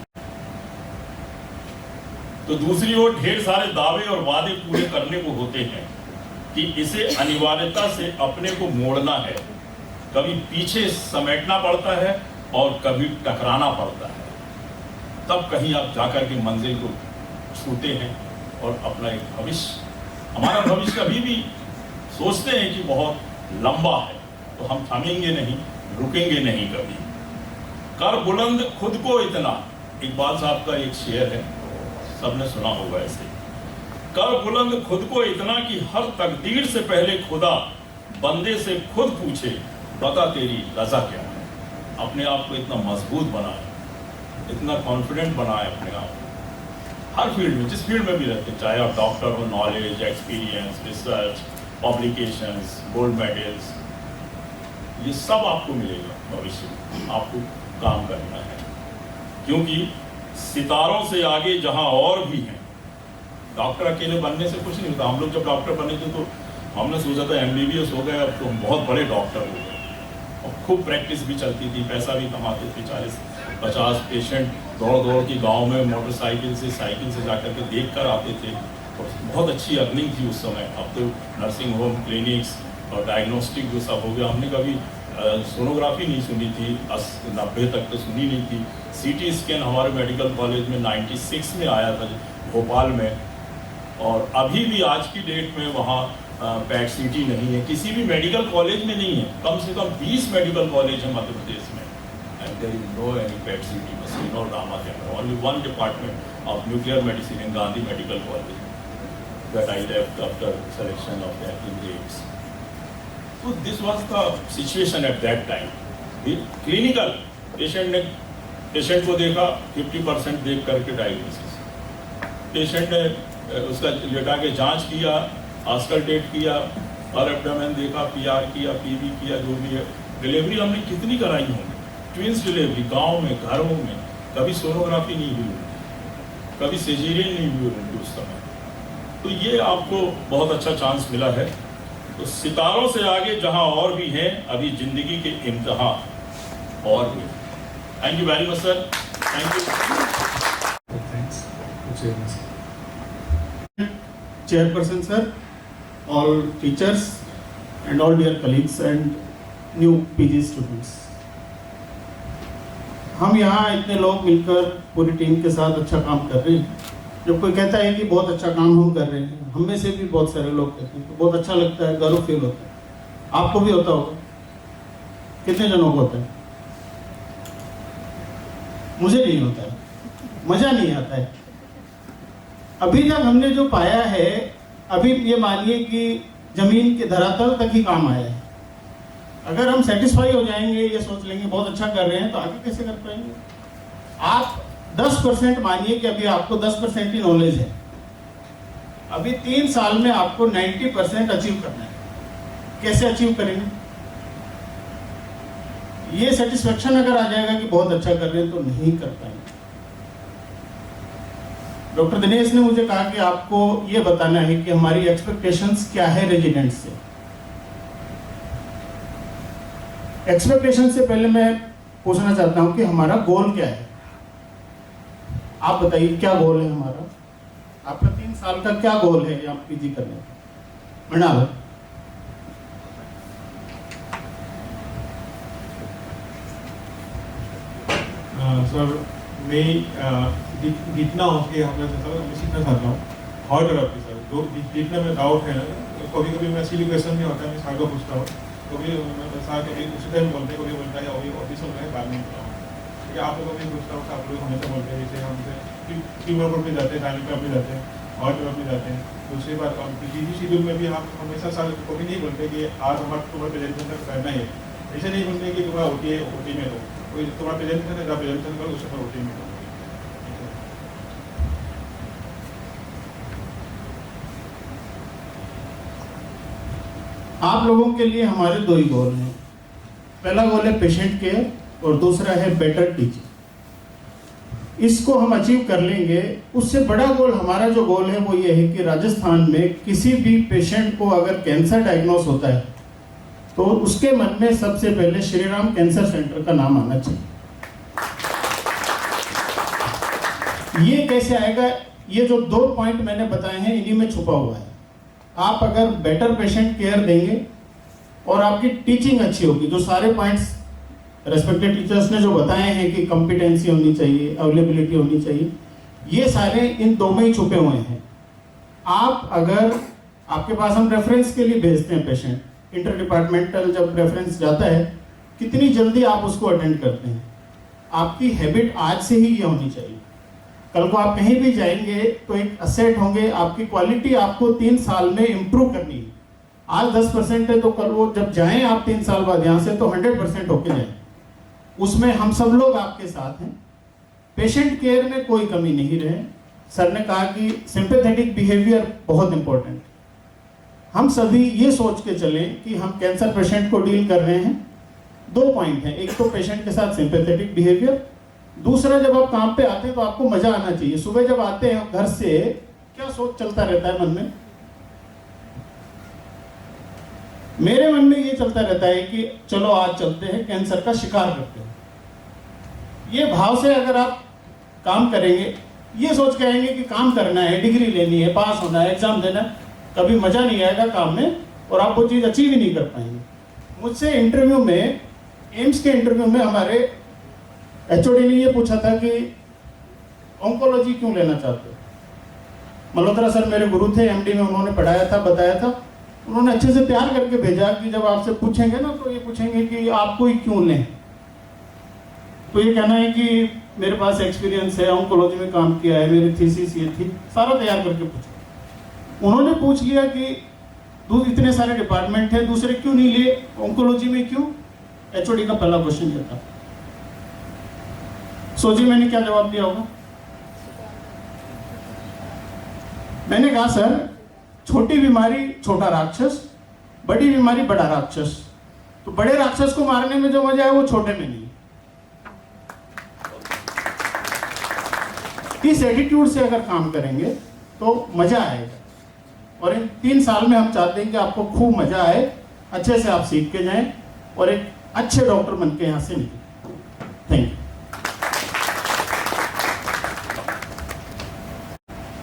तो दूसरी ओर ढेर सारे दावे और वादे पूरे करने को होते हैं कि इसे अनिवार्यता से अपने को मोड़ना है. कभी पीछे समेटना पड़ता है और कभी टकराना पड़ता है. तब कहीं आप जाकर के मंजिल को छूते हैं और अपना एक भविष्य, हमारा भविष्य कभी भी सोचते हैं कि बहुत लंबा है तो हम थमेंगे नहीं, रुकेंगे नहीं कभी. कर बुलंद खुद को इतना, इकबाल साहब का एक शेर है, सबने सुना होगा ऐसे. कर बुलंद खुद को इतना कि हर तकदीर से पहले खुदा बंदे से खुद पूछे बता तेरी रजा क्या है. अपने आप को इतना मजबूत बनाए, इतना कॉन्फिडेंट बनाए अपने आप को. हर फील्ड में, जिस फील्ड में भी रहते हैं, चाहे आप डॉक्टर हो, knowledge, experience, research, publications, gold medals, ये सब आपको मिलेगा भविष्य में। आपको काम करना है, क्योंकि सितारों से आगे जहां और भी हैं। डॉक्टर अकेले बनने से कुछ नहीं होता। हम लोग जब डॉक्टर बने थे तो हमने सोचा था MBBS हो गए, अब तो हम बहुत बड़े डॉक्टर हो गए। और खूब प्रैक्टिस भी चलती थी, पैसा भी कमाते थे। 40-50 पेशेंट दौड़ दौड़ के गांव में मोटरसाइकिल से, साइकिल से जाकर के देख कर आते थे। और बहुत अच्छी अर्निंग थी उस समय। अब तो नर्सिंग होम, क्लिनिक्स और डायग्नोस्टिक जो सब हो गया। हमने कभी सोनोग्राफी नहीं सुनी थी, 90 तक तो सुनी नहीं थी। CT स्कैन हमारे मेडिकल कॉलेज में 96 में आया था भोपाल में। और अभी भी आज की डेट में वहाँ पैट CT नहीं है, किसी भी मेडिकल कॉलेज में नहीं है। कम से कम 20 मेडिकल कॉलेज है मध्य प्रदेश में, and there is no any PET CT machine और trauma camera. Only one department of nuclear medicine in Gandhi medical college that I left after selection of the grades. So this was the situation at that time. Clinical patient को देखा, 50% देख करके diagnosis. Patient ने उसका लेटा के जांच किया, आस्कल्टेट किया, और एब्डोमेन देखा, PR किया, PV किया, जो भी है। डिलीवरी हमने कितनी कराई होंगी, ट्विंस डिलीवरी गाँव में, घरों में। कभी सोनोग्राफी नहीं हुई होगी, कभी सिजेरियन नहीं हुई होगी उस समय। तो ये आपको बहुत अच्छा चांस मिला है। तो सितारों से आगे जहां और भी हैं, अभी जिंदगी के इम्तिहान और भी। Thank you very much sir, thank you. Thanks chairperson sir, all teachers and all dear colleagues and new PG students. हम यहाँ इतने लोग मिलकर पूरी टीम के साथ अच्छा काम कर रहे हैं। जब कोई कहता है कि बहुत अच्छा काम हम कर रहे हैं, हम में से भी बहुत सारे लोग कहते हैं, तो बहुत अच्छा लगता है, गर्व फील होता है। आपको भी होता होगा, कितने जनों को होता है? मुझे नहीं होता है, मजा नहीं आता है। अभी तक हमने जो पाया है, अभी ये मानिए कि जमीन के धरातल तक ही काम आया है। अगर हम सेटिस्फाई हो जाएंगे, ये सोच लेंगे बहुत अच्छा कर रहे हैं, तो आगे कैसे कर पाएंगे? आप 10% मानिए कि अभी आपको 10% ही नॉलेज है। अभी 3 साल में आपको 90% अचीव करना है। कैसे अचीव करेंगे? ये सेटिस्फेक्शन अगर आ जाएगा कि बहुत अच्छा कर रहे हैं, तो नहीं कर पाएंगे। डॉक्टर दिनेश ने मुझे कहा कि आपको ये बताना है कि हमारी एक्सपेक्टेशंस क्या है रेजिडेंट से। एक्सपेक्टेशन से पहले मैं पूछना चाहता हूं कि हमारा गोल क्या है। आप बताइए क्या गोल है हमारा? आपका 3 साल का क्या गोल है यहाँ PG करने का? मृणाल, सर मैं जितना हो सके मैं सीखना चाहता हूँ हर तरफ की सर। जो जितना में डाउट है ना, कभी कभी मैं सिली क्वेश्चन नहीं होता, मैं सर को पूछता हूँ। कभी सर कभी उसी टाइम बोलते हैं, कभी बोलता है अभी ऑफिस में है, बाद में बताऊँ। क्योंकि आप लोगों को पूछता हूँ, आप लोग हमेशा बोलते हैं जैसे हमसे टीम वर्क में जाते हैं, टाइम पर भी जाते हैं, और तरफ में जाते हैं। दूसरी बात बिजी शेड्यूल में भी हम हमेशा सर कभी नहीं बोलते कि आज हमारा तुम्हारा प्रेजेंटेशन करना है। ऐसे नहीं बोलते कि तुम्हारा OT में हो, कोई तुम्हारा प्रेजेंटेशन है, प्रेजेंटेशन करो, उसके बाद OT में हो। आप लोगों के लिए हमारे 2 ही गोल हैं। पहला गोल है पेशेंट केयर और दूसरा है बेटर टीचिंग। इसको हम अचीव कर लेंगे। उससे बड़ा गोल हमारा जो गोल है वो ये है कि राजस्थान में किसी भी पेशेंट को अगर कैंसर डायग्नोस होता है तो उसके मन में सबसे पहले श्री राम कैंसर सेंटर का नाम आना चाहिए। ये कैसे आएगा? ये जो 2 पॉइंट मैंने बताए हैं, इन्हीं में छुपा हुआ है। आप अगर बेटर पेशेंट केयर देंगे और आपकी टीचिंग अच्छी होगी, जो सारे पॉइंट्स रेस्पेक्टेड टीचर्स ने जो बताए हैं कि कॉम्पिटेंसी होनी चाहिए, अवेलेबिलिटी होनी चाहिए, ये सारे इन 2 में ही छुपे हुए हैं। आप अगर आपके पास हम रेफरेंस के लिए भेजते हैं पेशेंट, इंटर डिपार्टमेंटल जब रेफरेंस जाता है, कितनी जल्दी आप उसको अटेंड करते हैं। आपकी हैबिट आज से ही ये होनी चाहिए। कल को आप कहीं भी जाएंगे तो एक असेट होंगे, आपकी क्वालिटी आपको 3 साल में इंप्रूव करनी है। आज 10% है तो कल वो जब जाएं आप 3 साल बाद यहाँ से तो 100% होके जाएं। उसमें हम सब लोग आपके साथ हैं। पेशेंट केयर में कोई कमी नहीं रहे। सर ने कहा कि सिंपैथेटिक बिहेवियर बहुत इंपॉर्टेंट। हम सभी ये सोच के चलें कि हम कैंसर पेशेंट को डील कर रहे हैं। 2 पॉइंट हैं, एक तो पेशेंट के साथ सिंपैथेटिक बिहेवियर, दूसरा जब आप काम पे आते हैं तो आपको मजा आना चाहिए। सुबह जब आते हैं घर से क्या सोच चलता रहता है मन में? मेरे मन में ये चलता रहता है कि चलो आज चलते हैं कैंसर का शिकार करते हैं। ये भाव से अगर आप काम करेंगे, ये सोच के आएंगे कि काम करना है, डिग्री लेनी है, पास होना है, एग्जाम देना है, कभी मजा नहीं आएगा काम में और आप वो चीज अचीव ही नहीं कर पाएंगे। मुझसे इंटरव्यू में, एम्स के इंटरव्यू में हमारे एचओडी ने ये पूछा था कि ऑन्कोलॉजी क्यों लेना चाहते हो? मल्होत्रा सर मेरे गुरु थे, एमडी में उन्होंने पढ़ाया था, बताया था। उन्होंने अच्छे से तैयार करके भेजा कि जब आपसे पूछेंगे ना तो ये पूछेंगे कि आपको ही क्यों लें। तो ये कहना है कि मेरे पास एक्सपीरियंस है, ऑन्कोलॉजी में काम किया है, मेरी थीसिस ये थी, सारा तैयार करके पूछा। उन्होंने पूछ लिया कि इतने सारे डिपार्टमेंट है, दूसरे क्यों नहीं लिए, ऑन्कोलॉजी में क्यों? एचओडी का पहला क्वेश्चन ये था। सोचिए मैंने क्या जवाब दिया होगा। मैंने कहा सर, छोटी बीमारी छोटा राक्षस, बड़ी बीमारी बड़ा राक्षस। तो बड़े राक्षस को मारने में जो मजा है वो छोटे में नहीं। इस एटीट्यूड से अगर काम करेंगे तो मजा आएगा। और इन 3 साल में हम चाहते हैं कि आपको खूब मजा आए, अच्छे से आप सीख के जाएं और एक अच्छे डॉक्टर बन के यहां से निकलें। Thank you.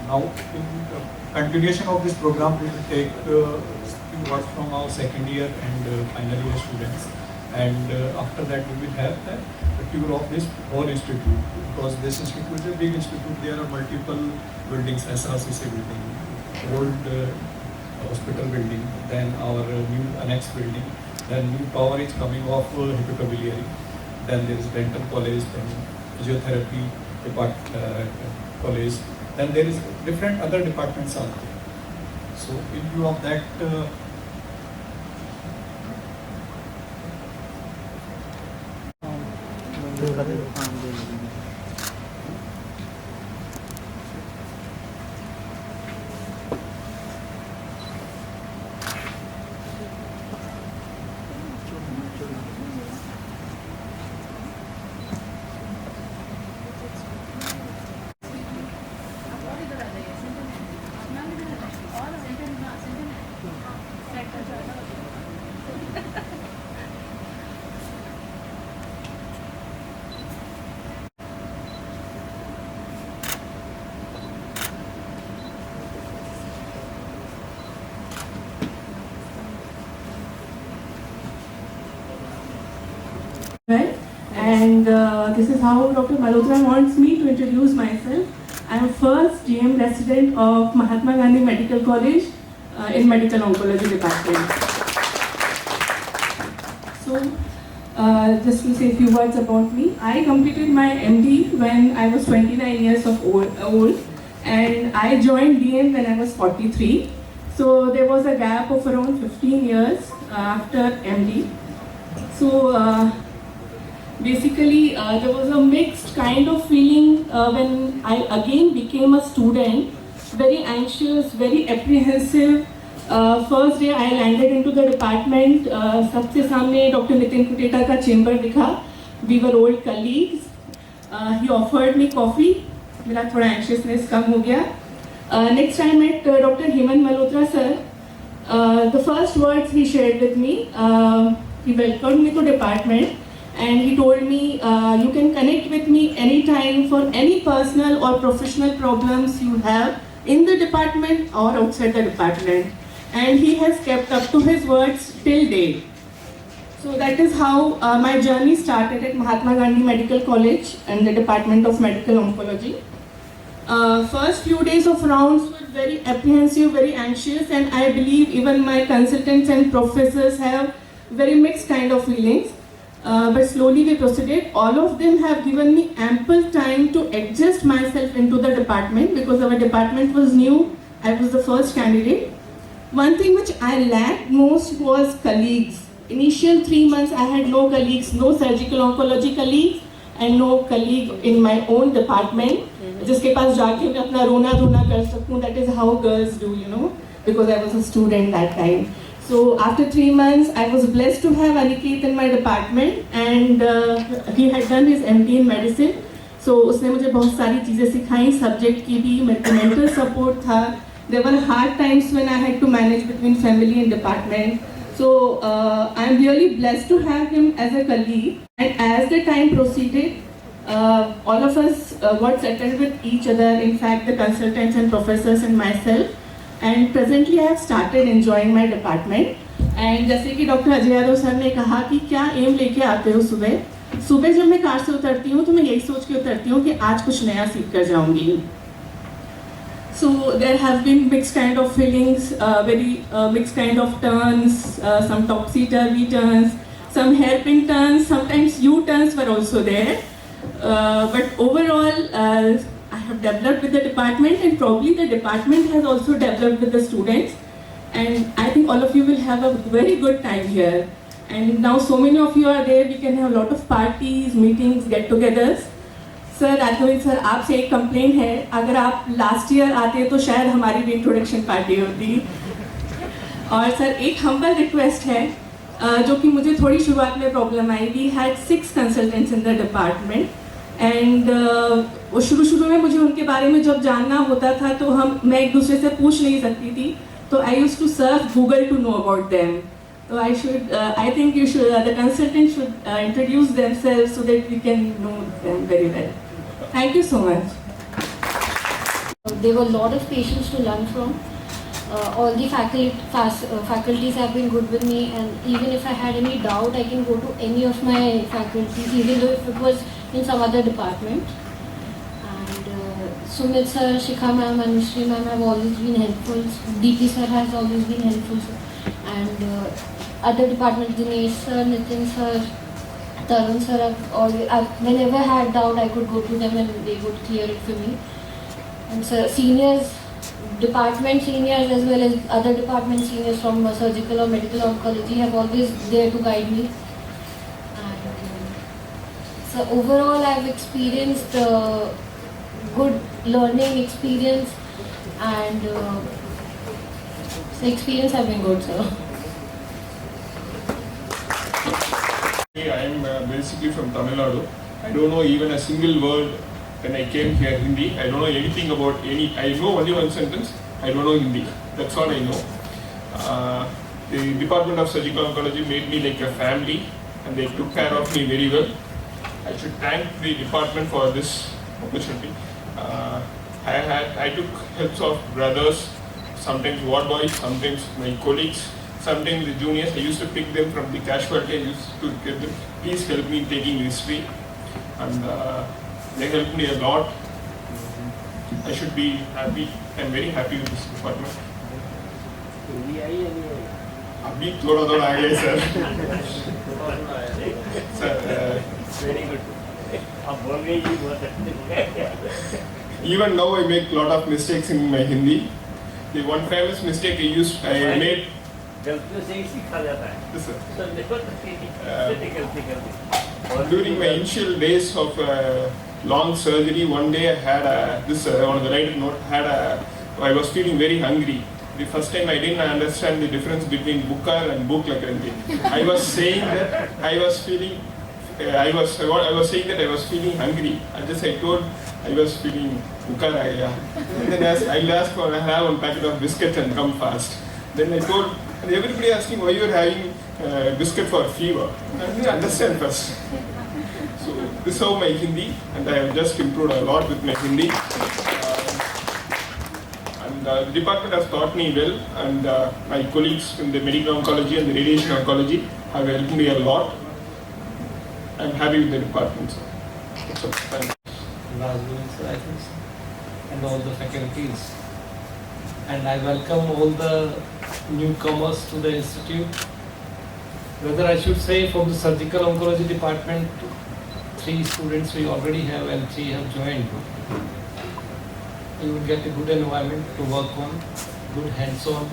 Now, in continuation of this program, we will take few words from our second year and final year students, and after that we will have the tour of this whole institute, because this institute is a big institute. There are multiple buildings, SRCC building, old hospital building, then our new annex building, then new tower is coming off Hepatobiliary, then there is dental college, then physiotherapy college. Then there is different other departments out there. So in view of that, Right, and this is how Dr. Malhotra wants me to introduce myself. I am first GM resident of Mahatma Gandhi Medical College in Medical Oncology department. So, just to say a few words about me, I completed my MD when I was 29 years of old, and I joined DM when I was 43. So there was a gap of around 15 years after MD. So basically, there was a mixed kind of feeling when I again became a student, very anxious, very apprehensive. First day I landed into the department, सबसे सामने Dr. Nitin कुटेटा का chamber दिखा. We were old colleagues. He offered me coffee. मेरा थोड़ा anxiousness कम हो गया. Next I met Dr. Hemant Malhotra sir. The first words he shared with me, he welcomed me to department. And he told me, you can connect with me anytime for any personal or professional problems you have in the department or outside the department. And he has kept up to his words till date. So that is how my journey started at Mahatma Gandhi Medical College and the Department of Medical Oncology. First few days of rounds were very apprehensive, very anxious, and I believe even my consultants and professors have very mixed kind of feelings. But slowly we proceeded. All of them have given me ample time to adjust myself into the department because our department was new. I was the first candidate. One thing which I lacked most was colleagues. Initial 3 months I had no colleagues, no surgical oncology colleagues and no colleague in my own department. जिसके पास जाके मैं अपना रोना धोना कर सकूं. That is how girls do, you know, because I was a student that time. So after 3 months, I was blessed to have Aniket in my department, and he had done his MD in medicine. So उसने मुझे बहुत सारी चीज़ें सिखाई, subject की भी, mental support था. There were hard times when I had to manage between family and department. So I am really blessed to have him as a colleague. And as the time proceeded, all of us got settled with each other. In fact, the consultants and professors and myself. And presently I have started enjoying my department. And जैसे कि doctor Ajay Yadav sir ने कहा कि क्या M लेके आते हो सुबह जब मैं कार से उतरती हूँ तो मैं यही सोच के उतरती हूँ कि आज कुछ नया सीख कर जाऊँगी. So there have been mixed kind of feelings, very mixed kind of turns, some topsy-turvy turns, some hairpin turns, sometimes U-turns were also there. But overall, I have developed with the department, and probably the department has also developed with the students. And I think all of you will have a very good time here. And now so many of you are there, we can have a lot of parties, meetings, get-togethers. Sir Rajgovind sir, आपसे एक complaint है, अगर आप last year आते तो शायद हमारी भी इंट्रोडक्शन पार्टी होती. और सर एक हम्बल रिक्वेस्ट है, जो कि मुझे थोड़ी शुरुआत में प्रॉब्लम आई. We had 6 consultants in the department, and वो शुरू में मुझे उनके बारे में जब जानना होता था तो मैं एक दूसरे से पूछ नहीं सकती थी, तो I used to search Google to know about them. So I think you should, the consultant should introduce themselves so that we can know them very well. Thank you so much. There were a lot of patients to learn from. All the faculties have been good with me, and even if I had any doubt, I can go to any of my faculties, even though if it was in some other department. And Sumit sir, Shikha ma'am, Anushri ma'am have always been helpful. DP sir has always been helpful. And other departments, Dinesh sir, Nitin sir, Tarun sir, whenever I had doubt, I could go to them and they would clear it for me. And sir, seniors, department seniors as well as other department seniors from surgical or medical oncology have always there to guide me. And so overall, I've experienced good learning experience, and the experience has been good, sir. I am basically from Tamil Nadu. I don't know even a single word when I came here Hindi. I don't know anything about any. I know only one sentence. I don't know Hindi. That's all I know. The Department of Surgical Oncology made me like a family, and they took care of me very well. I should thank the department for this opportunity. I took helps of brothers, sometimes ward boys, sometimes my colleagues. Sometimes the juniors, I used to pick them from the casualty. I used to get them, please help me taking history, and they helped me a lot. I should be happy. I'm very happy with this department. अभी थोड़ा आ गया sir. Sir very good. आप बोल रहे हैं बहुत अच्छे. Even now I make lot of mistakes in my Hindi. The one famous mistake I made. गलतियों से ही सीखा जाता है. Yes, sir. गलती During my initial days of long surgery, one day I had on the right note, I was feeling very hungry. The first time I didn't understand the difference between bukar and buk lakrandi. I was saying that I was feeling hungry. I told I was feeling bukar. And then I'll ask for have one packet of biscuits and come fast. Then I told, and everybody asking why you are having biscuit for fever. I didn't understand first. So this is how my Hindi, and I have just improved a lot with my Hindi. And the department has taught me well, and my colleagues in the medical oncology and the radiation oncology have helped me a lot. I'm happy with the department. So, thank you. And all the faculties. And I welcome all the newcomers to the institute. Whether I should say from the surgical oncology department, 3 students we already have and 3 have joined. You will get a good environment to work on, good hands-on.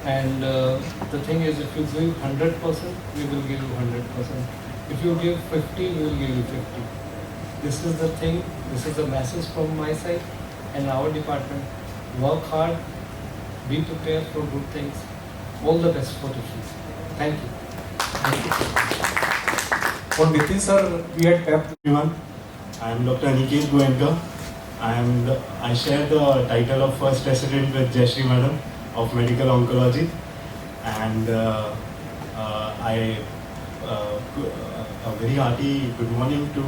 And the thing is, if you give 100%, we will give you 100%. If you give 50, we will give you 50. this is the thing, this is the message from my side and our department. Work hard, be prepared for good things. All the best for the future. Thank you. For Nitin sir, we had prepped everyone. I am Dr. Aniket Goenka. I share the title of First Resident with Jayashree Madam of Medical Oncology, and a very hearty good morning to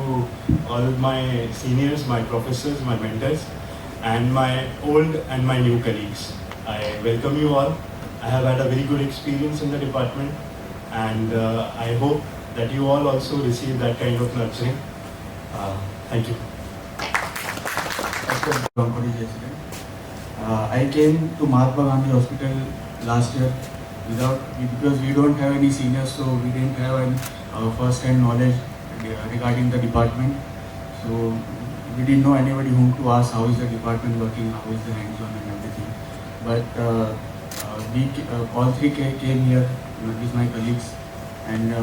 all my seniors, my professors, my mentors, and my old and my new colleagues. I welcome you all. I have had a very good experience in the department, and I hope that you all also receive that kind of nurturing. Thank you. Oncology resident. I came to Mahatma Gandhi Hospital last year because we don't have any seniors, so we didn't have any first-hand knowledge regarding the department. So we didn't know anybody whom to ask how is the department working, how is the hands-on and everything. But we all three came here with my colleagues, and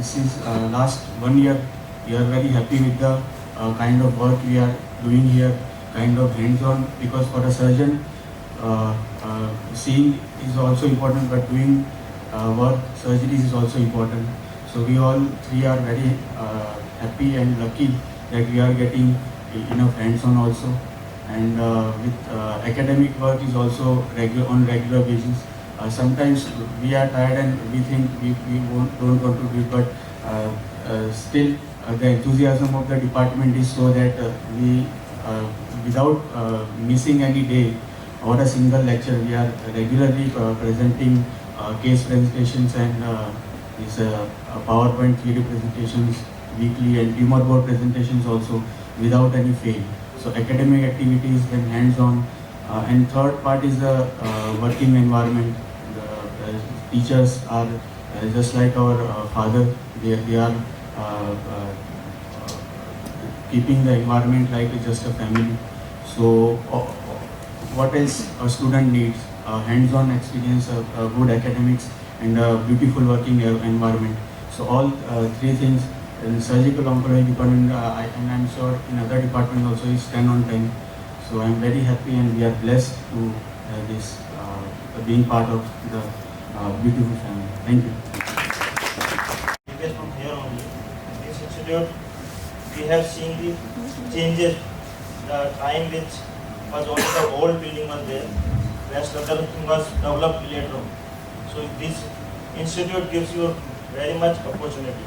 since last 1 year we are very happy with the kind of work we are doing here, kind of hands-on, because for a surgeon seeing is also important, but doing work, surgeries is also important. So we all three are very happy and lucky that we are getting enough hands-on also, and with academic work is also on regular basis. Sometimes we are tired and we think we don't want to do it, but still the enthusiasm of the department is so that we, without missing any day or a single lecture, we are regularly presenting case presentations and these PowerPoint theory presentations weekly, and tumor board presentations also without any fail. So academic activities and hands-on. And third part is the working environment. The teachers are just like our father. They are keeping the environment like just a family. So what else a student needs? Hands-on experience, good academics, and a beautiful working environment. So all three things in surgical oncology department, and I'm sure in other departments also, is 10 on 10. So I'm very happy, and we are blessed to this being part of the beautiful family. Thank you. Because from here only, this institute, we have seen the changes, the time which was only the old building was there, rest other thing was developed later on. So this institute gives you very much opportunity.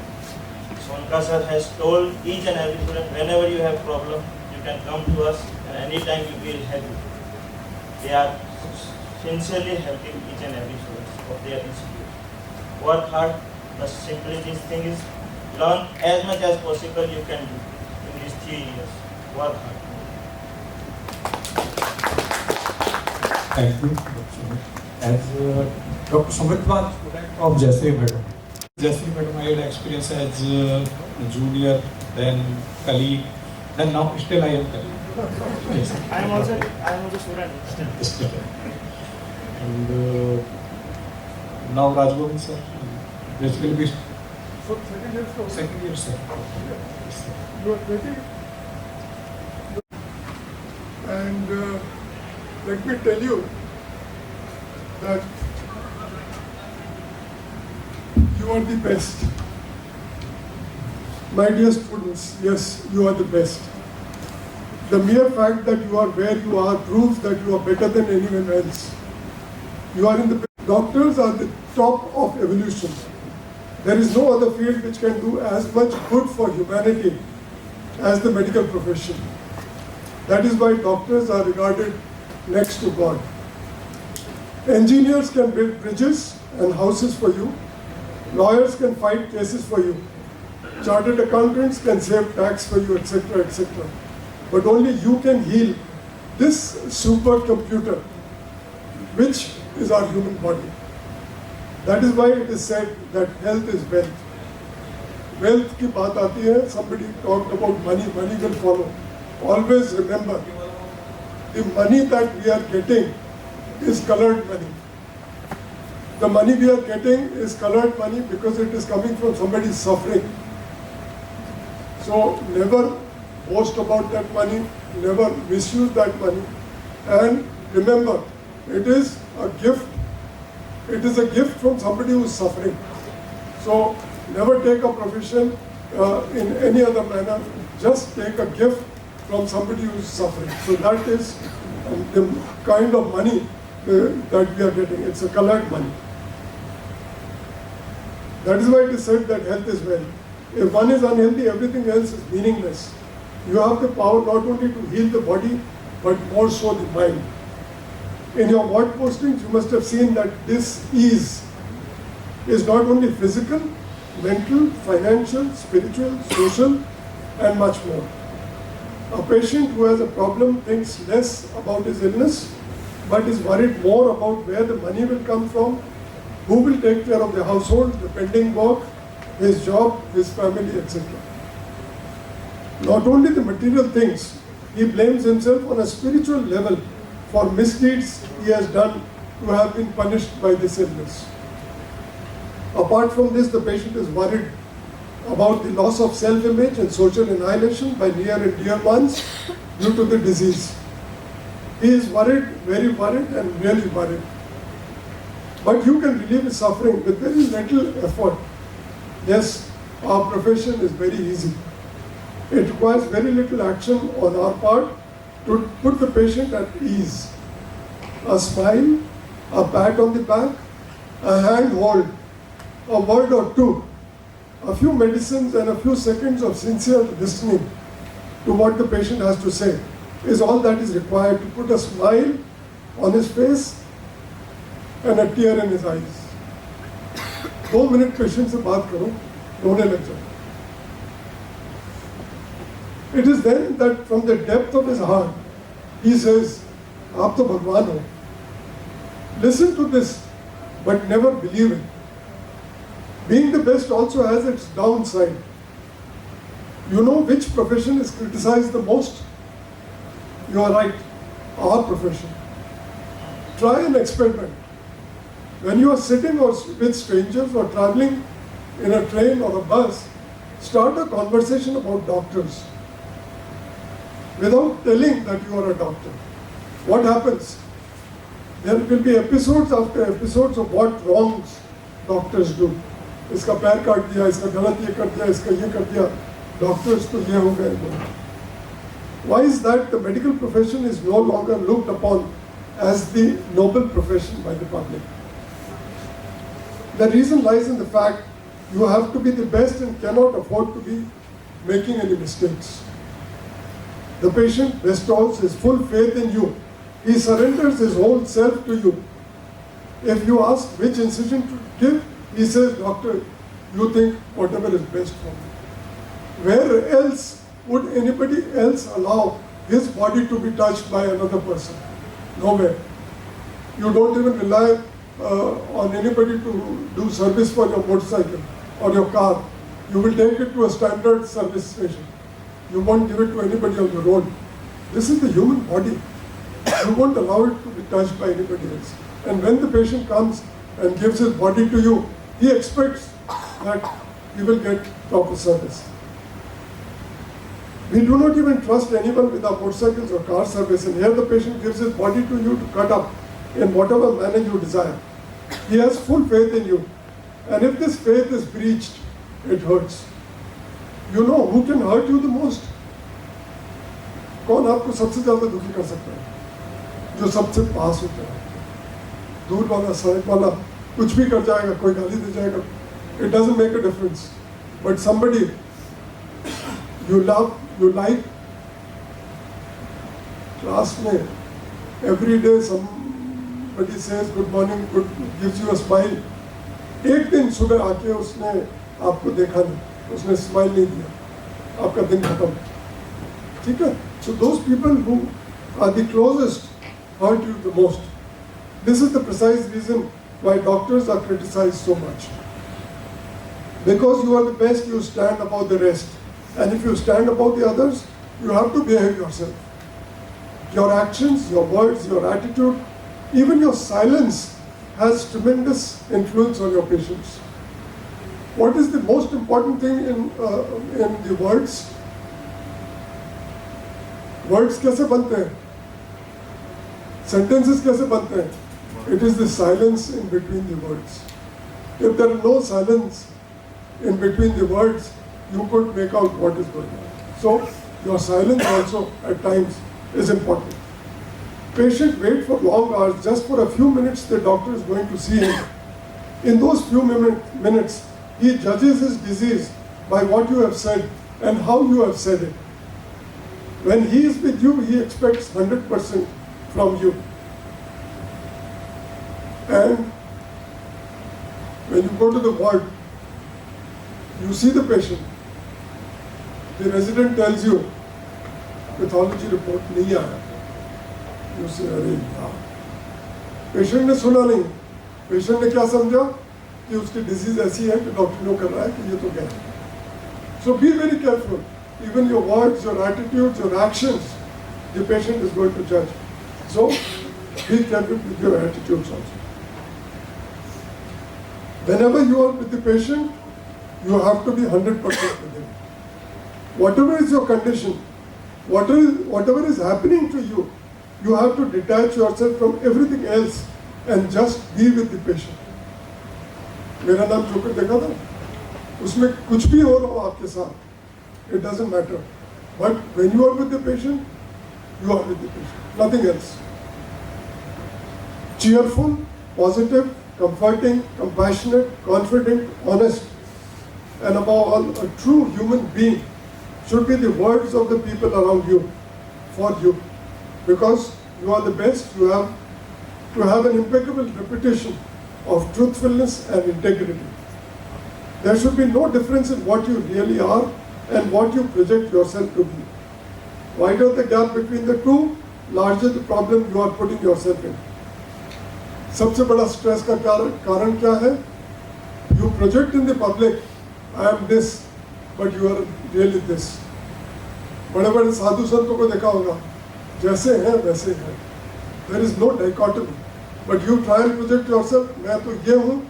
Sonka sir has told each and every student, whenever you have problem, you can come to us, and anytime we will help you. They are sincerely helping each and every student of their institute. Work hard, but simply this thing is learn as much as possible you can do in these 3 years. Work hard. Thank you, Dr. As Dr. Sumit was student of Jayashree Madam. Jayashree Madam, I had experience as junior, then colleague, then now still I am colleague. Yes. I am also student still. And now Rajgovind sir, this will be second year sir. You are ready? And let me tell you that you are the best. My dear students, yes, you are the best. The mere fact that you are where you are proves that you are better than anyone else. You are in the doctors are the top of evolution. There is no other field which can do as much good for humanity as the medical profession. That is why doctors are regarded next to God. Engineers can build bridges and houses for you. Lawyers can fight cases for you. Chartered accountants can save tax for you, etc., etc. But only you can heal this supercomputer, which is our human body. That is why it is said that health is wealth. Wealth की बात आती है, somebody talked about money, money will follow. Always remember, the money that we are getting is colored money. The money we are getting is colored money because it is coming from somebody's suffering. So never boast about that money, never misuse that money. And remember, it is a gift. It is a gift from somebody who is suffering. So never take a profession in any other manner. Just take a gift from somebody who is suffering. So that is the kind of money that we are getting. It's a colored money. That is why it is said that health is wealth. If one is unhealthy, everything else is meaningless. You have the power not only to heal the body, but more so the mind. In your ward postings, you must have seen that this ease is not only physical, mental, financial, spiritual, social, and much more. A patient who has a problem thinks less about his illness, but is worried more about where the money will come from, who will take care of the household, the pending work, his job, his family, etc. Not only the material things, he blames himself on a spiritual level for misdeeds he has done to have been punished by this illness. Apart from this, the patient is worried about the loss of self-image and social annihilation by near and dear ones due to the disease. He is worried, very worried, and really worried. But you can relieve his suffering with very little effort. Yes, our profession is very easy. It requires very little action on our part to put the patient at ease. A smile, a pat on the back, a hand hold, a word or two, a few medicines and a few seconds of sincere listening to what the patient has to say is all that is required to put a smile on his face and a tear in his eyes. 2 minute patient से बात करो, रोने लग जाओ. It is then that from the depth of his heart, he says, "Aap to Bhagwan ho." Listen to this, but never believe it. Being the best also has its downside. You know which profession is criticized the most? You are right, our profession. Try an experiment. When you are sitting with strangers or traveling in a train or a bus, start a conversation about doctors without telling that you are a doctor. What happens? There will be episodes after episodes of what wrongs doctors do. इसका पैर काट दिया, इसका गलत ये कर दिया, इसका ये कर दिया. Doctors तो ये हो गए. Why is that? The medical profession is no longer looked upon as the noble profession by the public. The reason lies in the fact you have to be the best and cannot afford to be making any mistakes. The patient bestows his full faith in you. He surrenders his whole self to you. If you ask which incision to give, he says, "Doctor, you think whatever is best for me." Where else would anybody else allow his body to be touched by another person? Nowhere. You don't even rely on anybody to do service for your motorcycle or your car. You will take it to a standard service station. You won't give it to anybody on the road. This is the human body. You won't allow it to be touched by anybody else. And when the patient comes and gives his body to you, he expects that he will get proper service. We do not even trust anyone with our motorcycles or car service, and here the patient gives his body to you to cut up in whatever manner you desire. He has full faith in you, and if this faith is breached, it hurts. You know who can hurt you the most? कौन आपको सबसे ज़्यादा दुखी कर सकता है? जो सबसे पास होता है, दूर वाला, सड़क वाला, कुछ भी कर जाएगा, कोई गाली दे जाएगा. It doesn't make a difference. But somebody you love, you like, class में, every day somebody says good morning, good, gives you a smile. एक दिन सुबह आके उसने आपको देखा नहीं, उसने स्माइल नहीं दिया, आपका दिन खत्म. ठीक है? So those people who are the closest hurt you the most. This is the precise reason why doctors are criticized so much. Because you are the best, you stand above the rest. And if you stand above the others, you have to behave yourself. Your actions, your words, your attitude, even your silence has tremendous influence on your patients. What is the most important thing in the words? Words कैसे बनते हैं? Sentences कैसे बनते हैं? It is the silence in between the words. If there is no silence in between the words, you could make out what is going on. So your silence also at times is important. Patient wait for long hours just for a few minutes. The doctor is going to see him. In those few minutes, he judges his disease by what you have said and how you have said it. When he is with you, he expects 100% from you. And when you go to the ward, you see the patient. The resident tells you, pathology report nahi aaya. You say, अरे यार, patient ने सुना नहीं, patient ने क्या समझा कि उसकी डिजीज ऐसी है कि डॉक्टर ने कर रहा है कि ये तो क्या है. So be very careful. Even your words, your attitudes, your actions, the patient is going to judge. So be careful with your attitudes also. Whenever you are with the patient, you have to be 100% with him. Whatever is your condition, whatever is happening to you, you have to detach yourself from everything else and just be with the patient. मेरा नाम joker देखा था, उसमें कुछ भी हो रहा हो आपके साथ, it doesn't matter. But when you are with the patient, you are with the patient, nothing else. Cheerful, positive, comforting, compassionate, confident, honest, and above all, a true human being should be the words of the people around you, for you. Because you are the best, you have to have an impeccable reputation of truthfulness and integrity. There should be no difference in what you really are and what you project yourself to be. Wider the gap between the two, larger the problem you are putting yourself in. सबसे बड़ा stress का कारण क्या है? You project in the public, I am this, but you are really this. बड़े बड़े साधु संतों को देखा होगा, जैसे हैं वैसे हैं. There is no dichotomy. But you try and project yourself, मैं तो ये हूँ,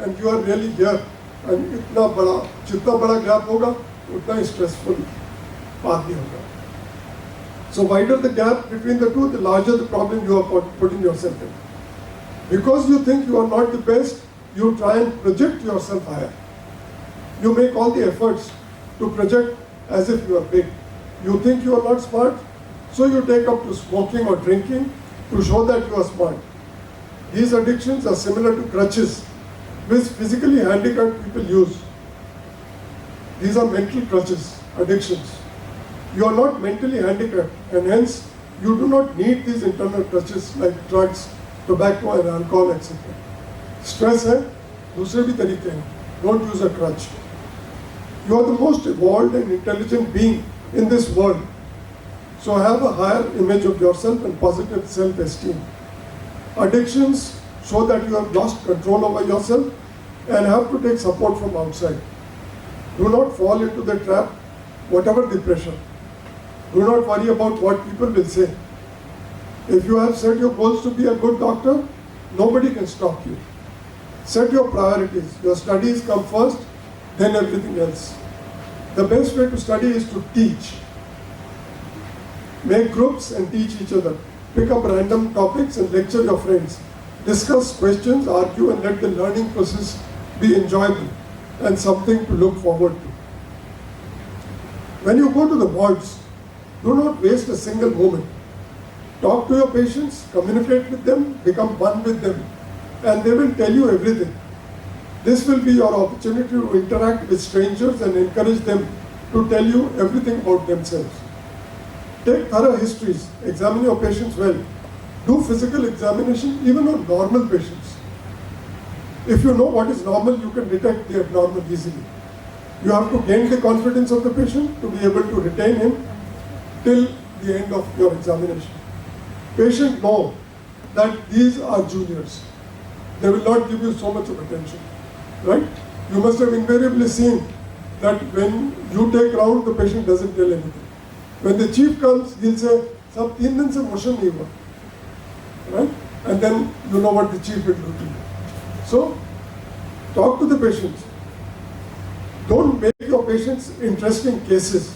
and you are really here. And इतना बड़ा, जितना बड़ा गैप होगा, उतना ही stressful बात नहीं होगा. So wider the gap between the two, the larger the problem you are putting yourself in. Because you think you are not the best, you try and project yourself higher. You make all the efforts to project as if you are big. You think you are not smart, so you take up to smoking or drinking to show that you are smart. These addictions are similar to crutches, which physically handicapped people use. These are mental crutches, addictions. You are not mentally handicapped, and hence you do not need these internal crutches like drugs, tobacco and alcohol, etc. Stress है, दूसरे भी तरीके हैं. Don't use a crutch. You are the most evolved and intelligent being in this world. So have a higher image of yourself and positive self-esteem. Addictions show that you have lost control over yourself and have to take support from outside. Do not fall into the trap, whatever the pressure. Do not worry about what people will say. If you have set your goals to be a good doctor, nobody can stop you. Set your priorities. Your studies come first, then everything else. The best way to study is to teach. Make groups and teach each other. Pick up random topics and lecture your friends. Discuss questions, argue, and let the learning process be enjoyable and something to look forward to. When you go to the wards, do not waste a single moment. Talk to your patients, communicate with them, become one with them, and they will tell you everything. This will be your opportunity to interact with strangers and encourage them to tell you everything about themselves. Take thorough histories, examine your patients well. Do physical examination even on normal patients. If you know what is normal, you can detect the abnormal easily. You have to gain the confidence of the patient to be able to retain him till the end of your examination. Patients know that these are juniors. They will not give you so much of attention, right? You must have invariably seen that when you take round, the patient doesn't tell anything. When the chief comes, he'll say, "Sab 3 din se motion nahi hua," right? And then you know what the chief will do to you. So, talk to the patients. Don't make your patients interesting cases.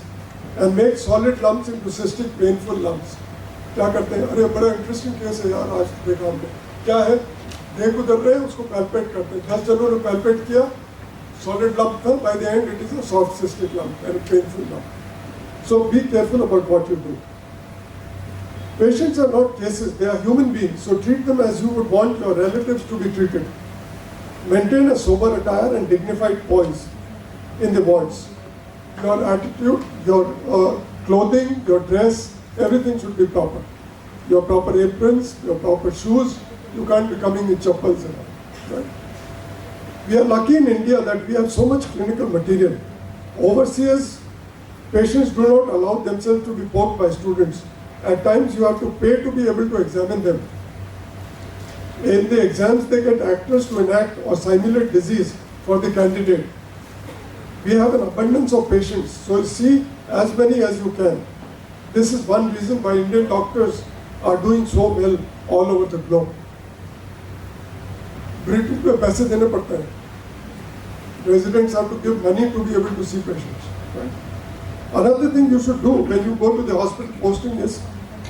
and make solid lumps into cystic painful lumps. क्या करते हैं? अरे बड़ा interesting case है यार, आज देखा हमने. क्या है? देख उधर रहे हैं, उसको पैल्पेट करते हैं. 10 जनों ने पैल्पेट किया, solid lump था. By the end, it is a soft cystic lump and a painful lump. So be careful about what you do. Patients are not cases; they are human beings. So treat them as you would want your relatives to be treated. Maintain a sober attire and dignified poise in the wards. Your attitude, your clothing, your dress, everything should be proper. Your proper aprons, your proper shoes. You can't be coming in chappals and all. Right? We are lucky in India that we have so much clinical material. Overseas, patients do not allow themselves to be poked by students. At times, you have to pay to be able to examine them. In the exams, they get actors to enact or simulate disease for the candidate. We have an abundance of patients, so see as many as you can. This is one reason why Indian doctors are doing so well all over the globe. British में पैसे देने पड़ते हैं. Residents have to give money to be able to see patients. Right? Another thing you should do when you go to the hospital posting is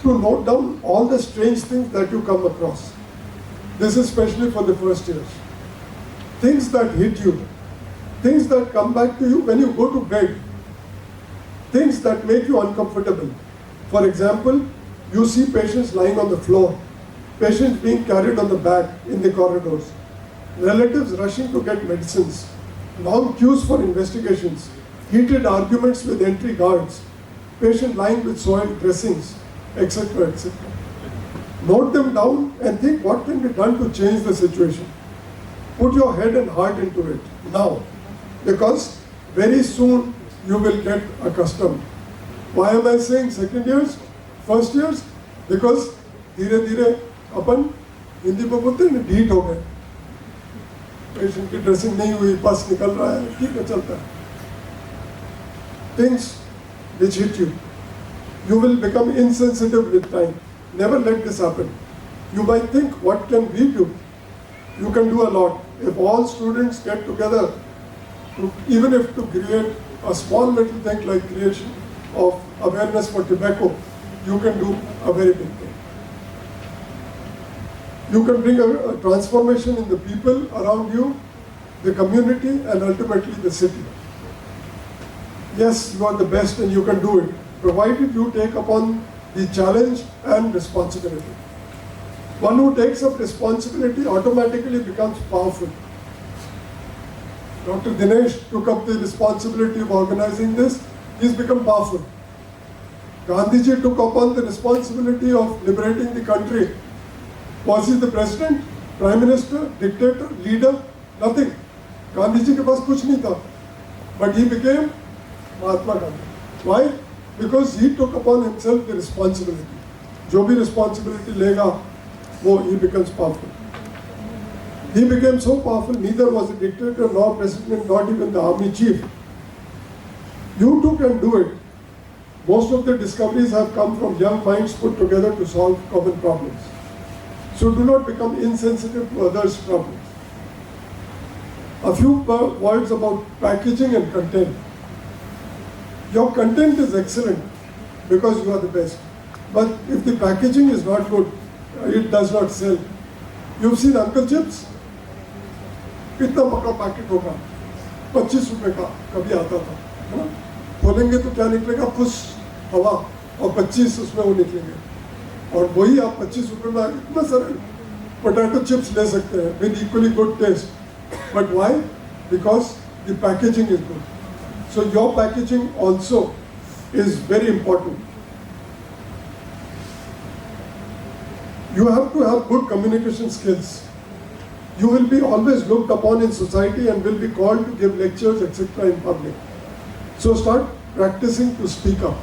to note down all the strange things that you come across. This is especially for the first years. Things that hit you, things that come back to you when you go to bed, things that make you uncomfortable. For example, you see patients lying on the floor, patients being carried on the back in the corridors, relatives rushing to get medicines, long queues for investigations, heated arguments with entry guards, patient lying with soiled dressings, etc., etc. Note them down and think what can be done to change the situation. Put your head and heart into it now, because very soon you will get accustomed. Why am I saying second years, first years? Because धीरे धीरे अपन हिंदी में बोलते हैं ढीठ हो गए. Patient की dressing नहीं हुई, बस निकल रहा है, ठीक है चलता है. Things which hit you, you will become insensitive with time. Never let this happen. You might think, what can we do? You can do a lot. If all students get together, even if to create a small little thing like creation of awareness for tobacco, you can do a very big thing. You can bring a transformation in the people around you, the community, and ultimately the city. Yes, you are the best and you can do it, provided you take upon the challenge and responsibility. One who takes up responsibility automatically becomes powerful. Dr. Dinesh took up the responsibility of organizing this. He's become powerful. Gandhiji took upon the responsibility of liberating the country. Was he the president, prime minister, dictator, leader? Nothing. Gandhiji ke paas kuch nahi tha. But he became Mahatma Gandhi. Why? Because he took upon himself the responsibility. जो भी responsibility लेगा, वो he becomes powerful. He became so powerful, neither was a dictator, nor president, not even the army chief. You too can do it. Most of the discoveries have come from young minds put together to solve common problems. So do not become insensitive to others' problems. A few words about packaging and content. Your content is excellent because you are the best. But if the packaging is not good, it does not sell. You've seen Uncle Chips? कितना बड़ा packet होगा, 25 रुपए का कभी आता था, है ना? खोलेंगे तो क्या निकलेगा? फुस हवा और 25 उसमें वो निकलेंगे. और वही आप 25 रुपए में इतना सारे पोटैटो चिप्स ले सकते हैं with equally good taste. But why? Because the packaging is good. So your packaging also is very important. You have to have good communication skills. You will be always looked upon in society and will be called to give lectures, etc. in public. So start practicing to speak up.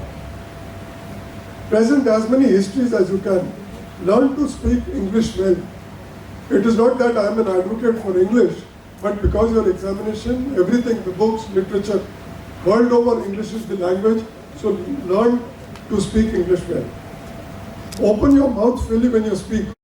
Present as many histories as you can. Learn to speak English well. It is not that I am an advocate for English, but because your examination, everything, the books, literature, world over English is the language, so learn to speak English well. Open your mouth freely when you speak.